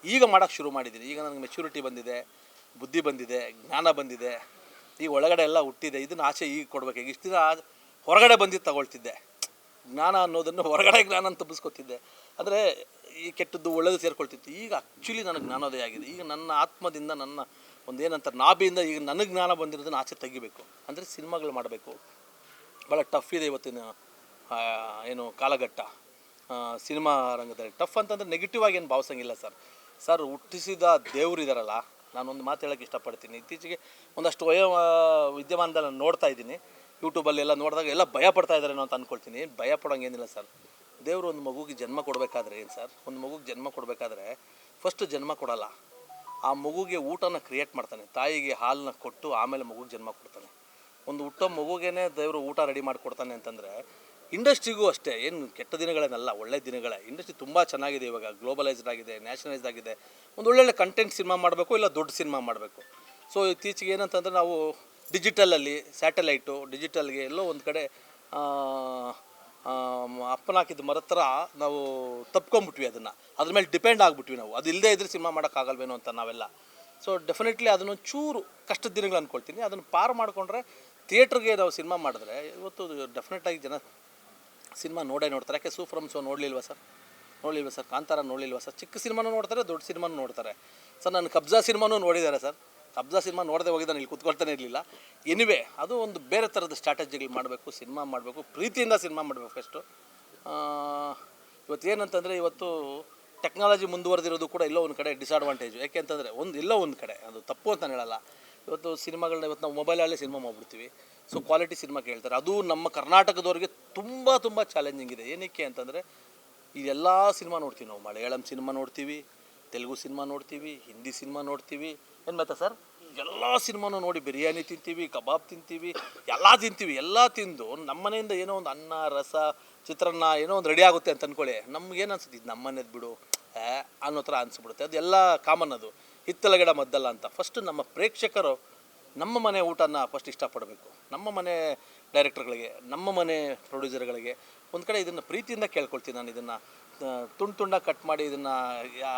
ಈಗ ಮಾಡೋಕ್ಕೆ ಶುರು ಮಾಡಿದ್ದೀನಿ. ಈಗ ನನಗೆ ಮೆಚ್ಯೂರಿಟಿ ಬಂದಿದೆ, ಬುದ್ಧಿ ಬಂದಿದೆ, ಜ್ಞಾನ ಬಂದಿದೆ. ಈಗ ಒಳಗಡೆ ಎಲ್ಲ ಹುಟ್ಟಿದೆ. ಇದನ್ನು ಆಚೆ ಈಗ ಕೊಡಬೇಕು. ಈಗ ಇಷ್ಟು ದಿನ ಹೊರಗಡೆ ಬಂದಿದ್ದು ತಗೊಳ್ತಿದ್ದೆ. ಜ್ಞಾನ ಅನ್ನೋದನ್ನು ಹೊರಗಡೆ ಜ್ಞಾನ ತುಂಬಿಸ್ಕೊತಿದ್ದೆ. ಅಂದರೆ ಈ ಕೆಟ್ಟದ್ದು ಒಳ್ಳೆಯದು ಸೇರ್ಕೊಳ್ತಿತ್ತು. ಈಗ ಆ್ಯಕ್ಚುಲಿ ನನಗೆ ಜ್ಞಾನೋದಯ ಆಗಿದೆ. ಈಗ ನನ್ನ ಆತ್ಮದಿಂದ, ನನ್ನ ಒಂದೇನಂತಾರೆ ನಾಭಿಯಿಂದ ಈಗ ನನಗೆ ಜ್ಞಾನ ಬಂದಿರೋದನ್ನು ಆಚೆ ತೆಗಿಬೇಕು. ಅಂದರೆ ಸಿನಿಮಾಗಳು ಮಾಡಬೇಕು. ಭಾಳ ಟಫ್ ಇದೆ ಇವತ್ತಿನ ಏನು ಕಾಲಘಟ್ಟ. ಸಿನಿಮಾ ರಂಗದಲ್ಲಿ ಟಫ್ ಅಂತಂದರೆ ನೆಗೆಟಿವ್ ಆಗಿ ಏನು ಭಾವಿಸಂಗಿಲ್ಲ ಸರ್. ಹುಟ್ಟಿಸಿದ ದೇವರು ಇದ್ದಾರಲ್ಲ, ನಾನೊಂದು ಮಾತು ಹೇಳೋಕ್ಕೆ ಇಷ್ಟಪಡ್ತೀನಿ. ಇತ್ತೀಚೆಗೆ ಒಂದಷ್ಟು ವಿದ್ಯಮಾನದಲ್ಲಿ ನಾನು ನೋಡ್ತಾ ಇದ್ದೀನಿ. ಯೂಟ್ಯೂಬಲ್ಲಿ ಎಲ್ಲ ನೋಡಿದಾಗ ಎಲ್ಲ ಭಯ ಪಡ್ತಾ ಇದ್ದಾರೇನೋ ಅಂತ ಅಂದ್ಕೊಳ್ತೀನಿ. ಭಯ ಪಡೋಂಗೇನಿಲ್ಲ ಸರ್. ದೇವರು ಒಂದು ಮಗುಗೆ ಜನ್ಮ ಕೊಡಬೇಕಾದ್ರೆ ಏನು ಸರ್, ಒಂದು ಮಗುಗೆ ಜನ್ಮ ಕೊಡಬೇಕಾದ್ರೆ ಫಸ್ಟ್ ಜನ್ಮ ಕೊಡಲ್ಲ, ಆ ಮಗುಗೆ ಊಟನ ಕ್ರಿಯೇಟ್ ಮಾಡ್ತಾನೆ. ತಾಯಿಗೆ ಹಾಲನ್ನ ಕೊಟ್ಟು ಆಮೇಲೆ ಮಗುಗೆ ಜನ್ಮ ಕೊಡ್ತಾನೆ. ಒಂದು ಹುಟ್ಟೋ ಮಗುಗೇನೆ ದೇವರು ಊಟ ರೆಡಿ ಮಾಡಿಕೊಡ್ತಾನೆ ಅಂತಂದರೆ ಇಂಡಸ್ಟ್ರಿಗೂ ಅಷ್ಟೇ. ಏನು ಕೆಟ್ಟ ದಿನಗಳೇನಲ್ಲ, ಒಳ್ಳೆ ದಿನಗಳೇ. ಇಂಡಸ್ಟ್ರಿ ತುಂಬ ಚೆನ್ನಾಗಿದೆ. ಇವಾಗ ಗ್ಲೋಬಲೈಸ್ಡ್ ಆಗಿದೆ, ನ್ಯಾಷನಲೈಸ್ಡ್ ಆಗಿದೆ. ಒಂದು ಒಳ್ಳೊಳ್ಳೆ ಕಂಟೆಂಟ್ ಸಿನಿಮಾ ಮಾಡಬೇಕು, ಇಲ್ಲ ದೊಡ್ಡ ಸಿನಿಮಾ ಮಾಡಬೇಕು. ಸೊ ಇತ್ತೀಚೆಗೆ ಏನಂತಂದರೆ ನಾವು ಡಿಜಿಟಲಲ್ಲಿ, ಸ್ಯಾಟಲೈಟು, ಡಿಜಿಟಲ್ಗೆ ಎಲ್ಲೋ ಒಂದು ಕಡೆ ಅಪ್ಪನ ಹಾಕಿದ ಮರದ ಥರ ನಾವು ತಪ್ಕೊಂಬಿಟ್ವಿ. ಅದ್ರ ಮೇಲೆ ಡಿಪೆಂಡ್ ಆಗಿಬಿಟ್ವಿ ನಾವು. ಅದು ಇಲ್ಲದೇ ಇದ್ದರೆ ಸಿನಿಮಾ ಮಾಡೋಕ್ಕಾಗಲ್ವೇನೋ ಅಂತ ನಾವೆಲ್ಲ. ಸೊ ಡೆಫಿನೆಟ್ಲಿ ಅದನ್ನು ಚೂರು ಕಷ್ಟದ ದಿನಗಳು ಅಂದ್ಕೊಳ್ತೀನಿ. ಅದನ್ನು ಪಾರು ಮಾಡಿಕೊಂಡ್ರೆ ಥಿಯೇಟ್ರಿಗೆ ನಾವು ಸಿನಿಮಾ ಮಾಡಿದ್ರೆ ಇವತ್ತು ಡೆಫಿನೆಟಾಗಿ ಜನ ಸಿನಿಮಾ ನೋಡ್ತಾರೆ. ಯಾಕೆ ಸೂಫ್ರಮ್ ಶೋ ನೋಡಲಿಲ್ವಾ ಸರ್ ಕಾಂತಾರ ನೋಡಲಿಲ್ವಾ ಸರ್? ಚಿಕ್ಕ ಸಿನಿಮಾನೂ ನೋಡ್ತಾರೆ, ದೊಡ್ಡ ಸಿನಿಮಾನೂ ನೋಡ್ತಾರೆ ಸರ್. ನಾನು ಕಬ್ಜಾ ಸಿನಿಮಾನೂ ನೋಡಿದ್ದಾರೆ ಸರ್. ಕಬ್ಜಾ ಸಿನಿಮಾ ನೋಡದೆ ಹೋಗಿದ್ದೆ, ನಾನು ಇಲ್ಲಿ ಕೂತ್ಕೊಳ್ತಾನೆ ಇರಲಿಲ್ಲ. ಎನಿವೆ ಅದು ಒಂದು ಬೇರೆ ಥರದ ಸ್ಟ್ರಾಟಜಿಗಳು ಮಾಡಬೇಕು, ಸಿನಿಮಾ ಮಾಡಬೇಕು, ಪ್ರೀತಿಯಿಂದ ಸಿನಿಮಾ ಮಾಡಬೇಕು ಫಸ್ಟು. ಇವತ್ತು ಏನಂತಂದರೆ, ಇವತ್ತು ಟೆಕ್ನಾಲಜಿ ಮುಂದುವರೆದಿರೋದು ಕೂಡ ಎಲ್ಲೋ ಒಂದು ಕಡೆ ಡಿಸ್ಅಡ್ವಾಂಟೇಜು. ಯಾಕೆ ಅಂತಂದರೆ ಎಲ್ಲೋ ಒಂದು ಕಡೆ ಅದು ತಪ್ಪು ಅಂತ ಹೇಳಲ್ಲ. ಇವತ್ತು ಸಿನಿಮಾಗಳನ್ನ ಇವತ್ತು ನಾವು ಮೊಬೈಲಲ್ಲೇ ಸಿನಿಮಾ ಮಾಡಿಬಿಡ್ತೀವಿ. ಸೊ ಕ್ವಾಲಿಟಿ ಸಿನಿಮಾ ಕೇಳ್ತಾರೆ. ಅದು ನಮ್ಮ ಕರ್ನಾಟಕದವ್ರಿಗೆ ತುಂಬ ಚಾಲೆಂಜಿಂಗ್ ಇದೆ. ಏನಕ್ಕೆ ಅಂತಂದರೆ, ಇದೆಲ್ಲ ಸಿನಿಮಾ ನೋಡ್ತೀವಿ ನಾವು. ಮಲಯಾಳಂ ಸಿನಿಮಾ ನೋಡ್ತೀವಿ, ತೆಲುಗು ಸಿನಿಮಾ ನೋಡ್ತೀವಿ, ಹಿಂದಿ ಸಿನಿಮಾ ನೋಡ್ತೀವಿ. ಏನು ಗೊತ್ತಾ ಸರ್, ಎಲ್ಲ ಸಿನಿಮಾನೂ ನೋಡಿ ಬಿರಿಯಾನಿ ತಿಂತೀವಿ, ಕಬಾಬ್ ತಿಂತೀವಿ, ಎಲ್ಲ ತಿಂದು ನಮ್ಮ ಮನೆಯಿಂದ ಏನೋ ಒಂದು ಅನ್ನ, ರಸ, ಚಿತ್ರಾನ್ನ ಏನೋ ಒಂದು ರೆಡಿ ಆಗುತ್ತೆ ಅಂತ ಅಂದ್ಕೊಳ್ಳಿ. ನಮ್ಗೇನು ಅನ್ಸುತ್ತೆ, ಇದು ನಮ್ಮ ಮನೆದು ಬಿಡು ಅನ್ನೋ ಥರ ಅನಿಸ್ಬಿಡುತ್ತೆ. ಅದೆಲ್ಲ ಕಾಮನ್. ಅದು ಹಿತ್ತಲ ಗಿಡ ಮದ್ದಲ್ಲ ಅಂತ. ಫಸ್ಟು ನಮ್ಮ ಪ್ರೇಕ್ಷಕರು ನಮ್ಮ ಮನೆ ಊಟನ ಫಸ್ಟ್ ಇಷ್ಟಪಡಬೇಕು. ನಮ್ಮ ಮನೆ ಡೈರೆಕ್ಟರ್ಗಳಿಗೆ, ನಮ್ಮ ಮನೆ ಪ್ರೊಡ್ಯೂಸರ್ಗಳಿಗೆ ಒಂದು ಕಡೆ ಇದನ್ನು ಪ್ರೀತಿಯಿಂದ ಕೇಳ್ಕೊಳ್ತೀನಿ ನಾನು. ಇದನ್ನು ತುಂಡಾಗಿ ಕಟ್ ಮಾಡಿ ಇದನ್ನು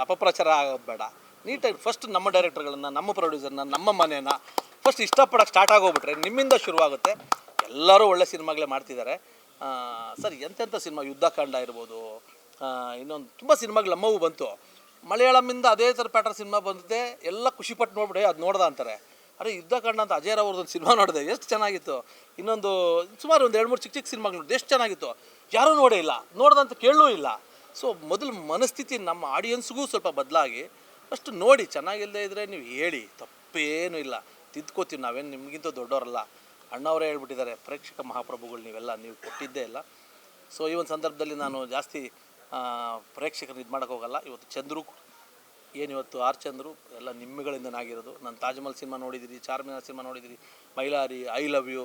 ಅಪಪ್ರಚಾರ ಆಗೋದು ಬೇಡ. ನೀಟಾಗಿ ಫಸ್ಟ್ ನಮ್ಮ ಡೈರೆಕ್ಟರ್ಗಳನ್ನು, ನಮ್ಮ ಪ್ರೊಡ್ಯೂಸರ್ನ, ನಮ್ಮ ಮನೇನ ಫಸ್ಟ್ ಇಷ್ಟಪಡೋಕ್ಕೆ ಸ್ಟಾರ್ಟ್ ಆಗೋಗ್ಬಿಟ್ರೆ ನಿಮ್ಮಿಂದ ಶುರುವಾಗುತ್ತೆ. ಎಲ್ಲರೂ ಒಳ್ಳೆ ಸಿನಿಮಾಗಳೇ ಮಾಡ್ತಿದ್ದಾರೆ ಸರ್. ಎಂತೆಂಥ ಸಿನಿಮಾ, ಯುದ್ಧಕಾಂಡ ಇರ್ಬೋದು, ಇನ್ನೊಂದು ತುಂಬ ಸಿನಿಮಾಗಳು ನಮ್ಮವು ಬಂತು. ಮಲಯಾಳಮಿಂದ ಅದೇ ಥರ ಪ್ಯಾಟರ್ನ್ ಸಿನಿಮಾ ಬಂದಿದೆ. ಎಲ್ಲ ಖುಷಿಪಟ್ಟು ನೋಡ್ಬಿಡಿ, ಅದು ನೋಡ್ದ ಅಂತಾರೆ. ಅರೆ ಯುದ್ಧಕಾಂಡ ಅಂತ ಅಜಯ್ ಅವ್ರದ್ದೊಂದು ಸಿನಿಮಾ ನೋಡಿದೆ, ಎಷ್ಟು ಚೆನ್ನಾಗಿತ್ತು. ಇನ್ನೊಂದು ಸುಮಾರು ಒಂದು 2-3 ಚಿಕ್ಕ ಸಿನಿಮಾಗಳು ನೋಡಿದೆ, ಎಷ್ಟು ಚೆನ್ನಾಗಿತ್ತು. ಯಾರೂ ನೋಡೇ ಇಲ್ಲ, ನೋಡ್ದಂತ ಕೇಳಲೂ ಇಲ್ಲ. ಸೊ ಮೊದಲು ಮನಸ್ಥಿತಿ ನಮ್ಮ ಆಡಿಯನ್ಸ್ಗೂ ಸ್ವಲ್ಪ ಬದಲಾಗಿ ಅಷ್ಟು ನೋಡಿ. ಚೆನ್ನಾಗಿಲ್ಲದೆ ಇದ್ದರೆ ನೀವು ಹೇಳಿ, ತಪ್ಪೇನೂ ಇಲ್ಲ, ತಿದ್ಕೋತೀವಿ. ನಾವೇನು ನಿಮಗಿಂತ ದೊಡ್ಡವರಲ್ಲ. ಅಣ್ಣವರೇ ಹೇಳ್ಬಿಟ್ಟಿದ್ದಾರೆ, ಪ್ರೇಕ್ಷಕ ಮಹಾಪ್ರಭುಗಳು ನೀವೆಲ್ಲ, ನೀವು ಕೊಟ್ಟಿದ್ದೇ ಇಲ್ಲ. ಸೊ ಈ ಒಂದು ಸಂದರ್ಭದಲ್ಲಿ ನಾನು ಜಾಸ್ತಿ ಪ್ರೇಕ್ಷಕರನ್ನ ಇದು ಮಾಡೋಕ್ಕೆ ಹೋಗಲ್ಲ. ಇವತ್ತು ಚಂದ್ರು ಏನಿವತ್ತು ಚಂದ್ರು ಎಲ್ಲ ನಿಮ್ಮಗಳಿಂದನಾಗಿರೋದು. ನಾನು ತಾಜ್ಮಹಲ್ ಸಿನಿಮಾ ನೋಡಿದ್ದೀರಿ, ಚಾರ್ಮಿನಾರ್ ಸಿನಿಮಾ ನೋಡಿದ್ದೀರಿ, ಮೈಲಾರಿ, ಐ ಲವ್ ಯು,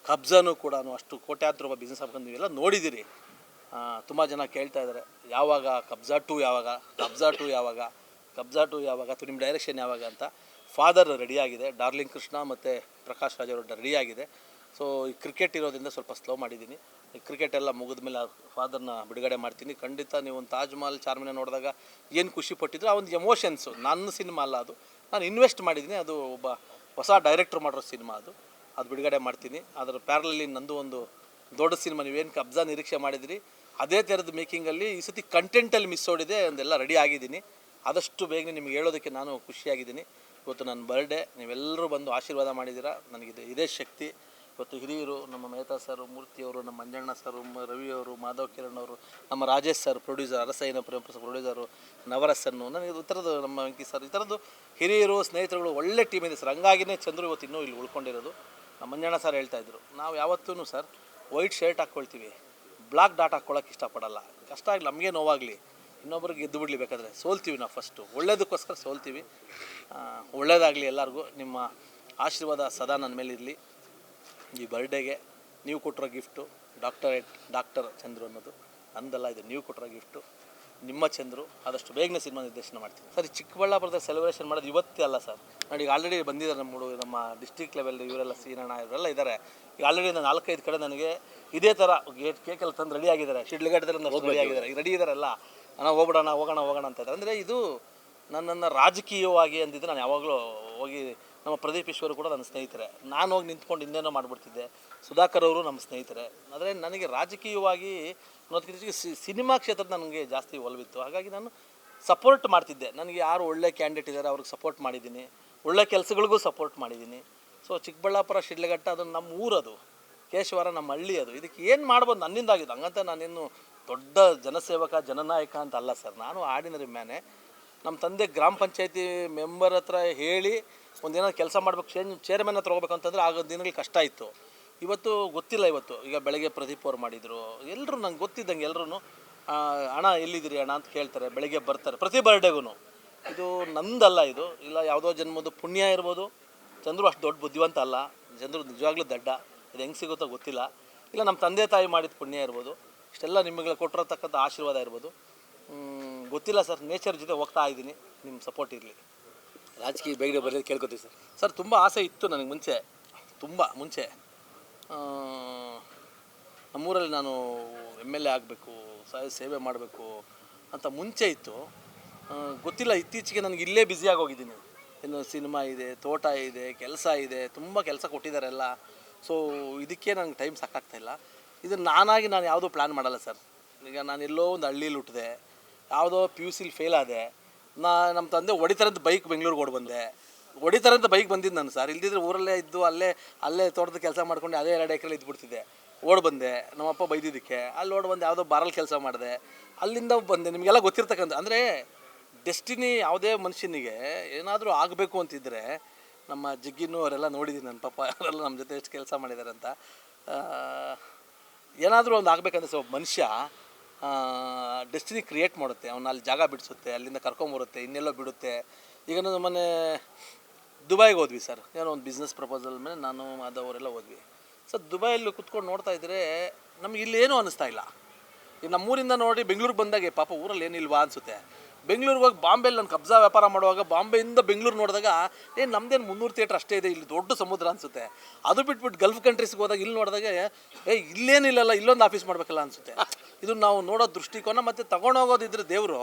ಕಬ್ಜಾನು ಕೂಡ ಅಷ್ಟು ಕೋಟ್ಯಾಂತರ ರೂಪಾಯಿ ಬಿಸ್ನೆಸ್ ಹಾಕೊಂಡು ನೀವೆಲ್ಲ ನೋಡಿದ್ದೀರಿ. ತುಂಬ ಜನ ಕೇಳ್ತಾ ಇದ್ದಾರೆ, ಯಾವಾಗ ಕಬ್ಜಾ 2 ಯಾವಾಗ, ಕಬ್ಜಾ 2 ಯಾವಾಗ ನಿಮ್ಮ ಡೈರೆಕ್ಷನ್ ಯಾವಾಗ ಅಂತ. ಫಾದರ್ ರೆಡಿಯಾಗಿದೆ, ಡಾರ್ಲಿಂಗ್ ಕೃಷ್ಣ ಮತ್ತು ಪ್ರಕಾಶ್ ರಾಜ್ ಅವರು ರೆಡಿಯಾಗಿದೆ. ಸೊ ಈ ಕ್ರಿಕೆಟ್ ಇರೋದ್ರಿಂದ ಸ್ವಲ್ಪ ಸ್ಲೋ ಮಾಡಿದ್ದೀನಿ. ಈ ಕ್ರಿಕೆಟ್ ಎಲ್ಲ ಮುಗಿದ ಮೇಲೆ ಫಾದರ್ನ ಬಿಡುಗಡೆ ಮಾಡ್ತೀನಿ. ಖಂಡಿತ ನೀವು ಒಂದು ತಾಜ್ಮಹಲ್, ಚಾರ್ಮಿನಾರ್ ನೋಡಿದಾಗ ಏನು ಖುಷಿ ಪಟ್ಟಿದ್ರು, ಆ ಒಂದು ಎಮೋಷನ್ಸು ನನ್ನ ಸಿನಿಮಾ ಅಲ್ಲ, ಅದು ನಾನು ಇನ್ವೆಸ್ಟ್ ಮಾಡಿದ್ದೀನಿ. ಅದು ಒಬ್ಬ ಹೊಸ ಡೈರೆಕ್ಟ್ರ್ ಮಾಡಿರೋ ಸಿನಿಮಾ, ಅದು ಬಿಡುಗಡೆ ಮಾಡ್ತೀನಿ. ಅದರ ಪ್ಯಾರಲಲ್ಲಿ ನಂದು ಒಂದು ದೊಡ್ಡ ಸಿನಿಮಾ, ನೀವೇನು ಕಬ್ಜಾ ನಿರೀಕ್ಷೆ ಮಾಡಿದಿರಿ ಅದೇ ಥರದ ಮೇಕಿಂಗಲ್ಲಿ ಈ ಸತಿ ಕಂಟೆಂಟಲ್ಲಿ ಮಿಸ್ ಓಡಿದೆ. ಒಂದೆಲ್ಲ ರೆಡಿ ಆಗಿದ್ದೀನಿ. ಆದಷ್ಟು ಬೇಗನೆ ನಿಮ್ಗೆ ಹೇಳೋದಕ್ಕೆ ನಾನು ಖುಷಿಯಾಗಿದ್ದೀನಿ. ಇವತ್ತು ನನ್ನ ಬರ್ಡೇ, ನೀವೆಲ್ಲರೂ ಬಂದು ಆಶೀರ್ವಾದ ಮಾಡಿದ್ದೀರಾ, ಇದೇ ಶಕ್ತಿ. ಇವತ್ತು ಹಿರಿಯರು, ನಮ್ಮ ಮೆಹತಾ ಸರ್, ಮೂರ್ತಿಯವರು, ನಮ್ಮ ಮಂಜಣ್ಣ ಸರ್, ರವಿಯವರು, ಮಾಧವ್ ಕಿರಣ್ ಅವರು, ನಮ್ಮ ರಾಜೇಶ್ ಸರ್ ಪ್ರೊಡ್ಯೂಸರ್, ಅರಸೈನ ಪ್ರೊಡ್ಯೂಸರು, ನವರಸನ್ನು, ನನಗೆ ಈ ಥರದ್ದು ನಮ್ಮ ವೆಂಕಿ ಸರ್, ಈ ಥರದ್ದು ಹಿರಿಯರು, ಸ್ನೇಹಿತರುಗಳು ಒಳ್ಳೆ ಟೀಮ್ ಇದೆ ಸರ್. ಹಂಗಾಗಿನೇ ಚಂದ್ರು ಇವತ್ತು ಇನ್ನೂ ಇಲ್ಲಿ ಉಳ್ಕೊಂಡಿರೋದು. ನಮ್ಮ ಮಂಜಣ್ಣ ಸರ್ ಹೇಳ್ತಾಯಿದ್ರು, ನಾವು ಯಾವತ್ತೂ ಸರ್ ವೈಟ್ ಶರ್ಟ್ ಹಾಕ್ಕೊಳ್ತೀವಿ, ಬ್ಲಾಕ್ ಡಾಟ್ ಹಾಕ್ಕೊಳ್ಳೋಕೆ ಇಷ್ಟಪಡಲ್ಲ. ಕಷ್ಟ ಆಗಲಿ, ನಮಗೆ ನೋವಾಗಲಿ, ಇನ್ನೊಬ್ರಿಗೆ ಗೆದ್ದು ಬಿಡಲಿ, ಬೇಕಾದರೆ ಸೋಲ್ತೀವಿ. ನಾವು ಫಸ್ಟು ಒಳ್ಳೇದಕ್ಕೋಸ್ಕರ ಸೋಲ್ತೀವಿ. ಒಳ್ಳೆಯದಾಗಲಿ ಎಲ್ಲರಿಗೂ. ನಿಮ್ಮ ಆಶೀರ್ವಾದ ಸದಾ ನನ್ನ ಮೇಲೆ ಇರಲಿ. ಈ ಬರ್ಡೇಗೆ ನೀವು ಕೊಟ್ಟಿರೋ ಗಿಫ್ಟು ಡಾಕ್ಟರ್ ಚಂದ್ರು ಅನ್ನೋದು ಅಂದಲ್ಲ, ಇದು ನೀವು ಕೊಟ್ಟಿರೋ ಗಿಫ್ಟು. ನಿಮ್ಮ ಚಂದ್ರು ಆದಷ್ಟು ಬೇಗನೆ ಸಿನಿಮಾ ನಿರ್ದೇಶನ ಮಾಡ್ತೀನಿ ಸರ್. ಚಿಕ್ಕಬಳ್ಳಾಪುರದಲ್ಲಿ ಸೆಲೆಬ್ರೇಷನ್ ಮಾಡೋದು ಇವತ್ತೇ ಅಲ್ಲ ಸರ್. ನೋಡಿ, ಈಗ ಆಲ್ರೆಡಿ ಬಂದಿದ್ದಾರೆ ನಮ್ಮ ಡಿಸ್ಟ್ರಿಕ್ಟ್ ಲೆವೆಲ್ ಇವರೆಲ್ಲ ಸೀನಣ್ಣ ಇವರೆಲ್ಲ ಇದ್ದಾರೆ. ಈಗ ಆಲ್ರೆಡಿ ನಾನು 4-5 ಕಡೆ ನನಗೆ ಇದೇ ಥರ ಕೇಕೆಲ್ಲ ತಂದು ರೆಡಿ ಆಗಿದ್ದಾರೆ. ಶಿಡ್ಲಘಟ್ಟದಲ್ಲಿ ರೆಡಿ ಆಗಿದ್ದಾರೆ, ಈಗ ರೆಡಿ ಇದ್ದಾರೆಲ್ಲ. ನಾವು ಹೋಗೋಣ ಅಂತ ಇದ್ದಾರೆ. ಅಂದರೆ ಇದು ನನ್ನನ್ನು ರಾಜಕೀಯವಾಗಿ ಅಂದಿದ್ದು. ನಾನು ಯಾವಾಗಲೂ ಹೋಗಿ ನಮ್ಮ ಪ್ರದೀಪ್ ಈಶ್ವರು ಕೂಡ ನನ್ನ ಸ್ನೇಹಿತರೆ. ನಾನು ಹೋಗಿ ನಿಂತ್ಕೊಂಡು ಇನ್ನೇನೋ ಮಾಡಿಬಿಡ್ತಿದ್ದೆ. ಸುಧಾಕರ್ ಅವರು ನಮ್ಮ ಸ್ನೇಹಿತರೆ. ಆದರೆ ನನಗೆ ರಾಜಕೀಯವಾಗಿ ಅನ್ನೋದಕ್ಕಿಂತ ಸಿನಿಮಾ ಕ್ಷೇತ್ರ ನನಗೆ ಜಾಸ್ತಿ ಒಲವಿತ್ತು. ಹಾಗಾಗಿ ನಾನು ಸಪೋರ್ಟ್ ಮಾಡ್ತಿದ್ದೆ. ನನಗೆ ಯಾರು ಒಳ್ಳೆ ಕ್ಯಾಂಡಿಡೇಟ್ ಇದ್ದಾರೆ ಅವ್ರಿಗೆ ಸಪೋರ್ಟ್ ಮಾಡಿದ್ದೀನಿ, ಒಳ್ಳೆ ಕೆಲಸಗಳಿಗೂ ಸಪೋರ್ಟ್ ಮಾಡಿದ್ದೀನಿ. ಸೊ ಚಿಕ್ಕಬಳ್ಳಾಪುರ, ಶಿಡ್ಲಘಟ್ಟ ಅದು ನಮ್ಮ ಊರದು, ಕೇಶವರ ನಮ್ಮ ಹಳ್ಳಿ ಅದು. ಇದಕ್ಕೆ ಏನು ಮಾಡ್ಬೋದು ನನ್ನಿಂದಾಗಿದೆ. ಹಂಗಂತ ನಾನೇನು ದೊಡ್ಡ ಜನಸೇವಕ, ಜನನಾಯಕ ಅಂತ ಅಲ್ಲ ಸರ್. ನಾನು ಆರ್ಡಿನರಿ ಮ್ಯಾನೆ. ನಮ್ಮ ತಂದೆ ಗ್ರಾಮ ಪಂಚಾಯತಿ ಮೆಂಬರ್ ಹತ್ರ ಹೇಳಿ ಒಂದೇನೋ ಕೆಲಸ ಮಾಡ್ಬೇಕು, ಚೇರ್ಮನ್ ಹತ್ರ ಹೋಗ್ಬೇಕು ಅಂತಂದರೆ ಆಗೋ ದಿನಗಳು ಕಷ್ಟ ಇತ್ತು. ಇವತ್ತು ಗೊತ್ತಿಲ್ಲ. ಈಗ ಬೆಳಗ್ಗೆ ಪ್ರದೀಪ್ ಅವ್ರು ಮಾಡಿದರು. ಎಲ್ಲರೂ ನಂಗೆ ಗೊತ್ತಿದ್ದಂಗೆ ಎಲ್ಲರೂ ಅಣ್ಣ ಎಲ್ಲಿದ್ದೀರಿ ಅಣ್ಣ ಅಂತ ಕೇಳ್ತಾರೆ, ಬೆಳಗ್ಗೆ ಬರ್ತಾರೆ ಪ್ರತಿ ಬರ್ಡೇಗೂ. ಇದು ನಂದಲ್ಲ, ಇದು ಇಲ್ಲ ಯಾವುದೋ ಜನ್ಮದ ಪುಣ್ಯ ಇರ್ಬೋದು. ಚಂದ್ರು ಅಷ್ಟು ದೊಡ್ಡ ಬುದ್ಧಿವಂತ ಅಲ್ಲ. ಚಂದ್ರು ನಿಜವಾಗ್ಲೂ ದಡ್ಡ. ಇದು ಹೆಂಗೆ ಸಿಗುತ್ತೋ ಗೊತ್ತಿಲ್ಲ. ಇಲ್ಲ ನಮ್ಮ ತಂದೆ ತಾಯಿ ಮಾಡಿದ ಪುಣ್ಯ ಇರ್ಬೋದು. ಇಷ್ಟೆಲ್ಲ ನಿಮಗೆ ಕೊಟ್ಟಿರತಕ್ಕಂಥ ಆಶೀರ್ವಾದ ಇರ್ಬೋದು. ಗೊತ್ತಿಲ್ಲ ಸರ್. ನೇಚರ್ ಜೊತೆ ಹೋಗ್ತಾ ಇದ್ದೀನಿ. ನಿಮ್ಮ ಸಪೋರ್ಟ್ ಇರಲಿ. ರಾಜಕೀಯ ಬೇಗನೆ ಬರೋದು ಕೇಳ್ಕೊತೀವಿ ಸರ್. ಸರ್ ತುಂಬ ಆಸೆ ಇತ್ತು ನನಗೆ ಮುಂಚೆ. ನಮ್ಮೂರಲ್ಲಿ ನಾನು MLA ಆಗಬೇಕು, ಸೇವೆ ಮಾಡಬೇಕು ಅಂತ ಮುಂಚೆ ಇತ್ತು. ಗೊತ್ತಿಲ್ಲ, ಇತ್ತೀಚೆಗೆ ನನಗೆ ಇಲ್ಲೇ ಬ್ಯುಸಿಯಾಗಿ ಹೋಗಿದ್ದೀನಿ. ಇನ್ನು ಸಿನಿಮಾ ಇದೆ, ತೋಟ ಇದೆ, ಕೆಲಸ ಇದೆ, ತುಂಬ ಕೆಲಸ ಕೊಟ್ಟಿದ್ದಾರೆಲ್ಲ. ಸೊ ಇದಕ್ಕೆ ನನಗೆ ಟೈಮ್ ಸಾಕಾಗ್ತಾಯಿಲ್ಲ. ಇದು ನಾನಾಗಿ ನಾನು ಯಾವುದೂ ಪ್ಲ್ಯಾನ್ ಮಾಡಲ್ಲ ಸರ್. ಈಗ ನಾನು ಎಲ್ಲೋ ಒಂದು ಹಳ್ಳೀಲಿ ಹುಟ್ಟಿದೆ, ಯಾವುದೋ PUCಲಿ ಫೇಲ್ ಆದೆ, ನಮ್ಮ ತಂದೆ ಹೊಡಿತಾರಂತ ಬೈಕ್ ಬೆಂಗಳೂರಿಗೆ ಓಡಿ ಬಂದೆ, ಹೊಡಿತಾರಂತ ಬೈಕ್ ಬಂದಿದ್ದು ನಾನು ಸರ್. ಇಲ್ದಿದ್ರೆ ಊರಲ್ಲೇ ಇದ್ದು ಅಲ್ಲೇ ತೋಟದ ಕೆಲಸ ಮಾಡ್ಕೊಂಡು ಅದೇ 2 ಎಕರೆ ಇದ್ಬಿಡ್ತಿದ್ದೆ. ಓಡಿ ಬಂದೆ, ನಮ್ಮಪ್ಪ ಬೈದಿದ್ದಕ್ಕೆ ಅಲ್ಲಿ ಓಡಿ ಬಂದೆ, ಯಾವುದೋ ಬಾರಲ್ಲಿ ಕೆಲಸ ಮಾಡಿದೆ, ಅಲ್ಲಿಂದ ಬಂದೆ. ನಿಮಗೆಲ್ಲ ಗೊತ್ತಿರ್ತಕ್ಕಂಥ ಅಂದರೆ ಡೆಸ್ಟಿನಿ ಯಾವುದೇ ಮನುಷ್ಯನಿಗೆ ಏನಾದರೂ ಆಗಬೇಕು ಅಂತಿದ್ದರೆ, ನಮ್ಮ ಜಿಗ್ಗಿನೂ ಅವರೆಲ್ಲ ನೋಡಿದ್ದೀನಿ ನನ್ನ ಪಾಪ, ಅವರೆಲ್ಲ ನಮ್ಮ ಜೊತೆ ಎಷ್ಟು ಕೆಲಸ ಮಾಡಿದ್ದಾರೆ ಅಂತ. ಏನಾದರೂ ಒಂದು ಆಗಬೇಕಂದ್ರೆ ಒಬ್ಬ ಮನುಷ್ಯ ಡೆಸ್ಟಿನಿ ಕ್ರಿಯೇಟ್ ಮಾಡುತ್ತೆ. ಅವನ್ನ ಅಲ್ಲಿ ಜಾಗ ಬಿಡಿಸುತ್ತೆ, ಅಲ್ಲಿಂದ ಕರ್ಕೊಂಬರುತ್ತೆ, ಇನ್ನೆಲ್ಲೋ ಬಿಡುತ್ತೆ. ಈಗ ಮೊನ್ನೆ ದುಬೈಗೆ ಹೋದ್ವಿ ಸರ್, ಏನೋ ಒಂದು ಬಿಸ್ನೆಸ್ ಪ್ರಪೋಸಲ್ ಮೇಲೆ ನಾನು ಅವರೆಲ್ಲ ಹೋದ್ವಿ ಸರ್. ದುಬೈಯಲ್ಲಿ ಕುತ್ಕೊಂಡು ನೋಡ್ತಾ ಇದ್ದರೆ ನಮ್ಗೆ ಇಲ್ಲೇನೂ ಅನ್ನಿಸ್ತಾ ಇಲ್ಲ. ಈಗ ನಮ್ಮೂರಿಂದ ನೋಡಿ ಬೆಂಗಳೂರಿಗೆ ಬಂದಾಗೆ ಪಾಪ ಊರಲ್ಲಿ ಏನಿಲ್ವಾ ಅನಿಸುತ್ತೆ. ಬೆಂಗಳೂರಿಗೆ ಹೋಗಿ ಬಾಂಬೆಲಿ ನಾನು ಕಬ್ಜಾ ವ್ಯಾಪಾರ ಮಾಡುವಾಗ ಬಾಂಬೆಯಿಂದ ಬೆಂಗಳೂರು ನೋಡಿದಾಗ ನಮ್ಮದೇನು 300 ಥಿಯೇಟ್ರ್ ಅಷ್ಟೇ ಇದೆ, ಇಲ್ಲಿ ದೊಡ್ಡ ಸಮುದ್ರ ಅನಿಸುತ್ತೆ. ಅದು ಬಿಟ್ಬಿಟ್ಟು ಗಲ್ಫ್ ಕಂಟ್ರೀಸ್ಗೆ ಹೋದಾಗ ಇಲ್ಲಿ ನೋಡಿದಾಗ ಇಲ್ಲೇನಿಲ್ಲಲ್ಲ, ಇಲ್ಲೊಂದು ಆಫೀಸ್ ಮಾಡಬೇಕಲ್ಲ ಅನಿಸುತ್ತೆ. ಇದು ನಾವು ನೋಡೋ ದೃಷ್ಟಿಕೋನ. ಮತ್ತು ತೊಗೊಂಡೋಗೋದಿದ್ರೆ ದೇವರು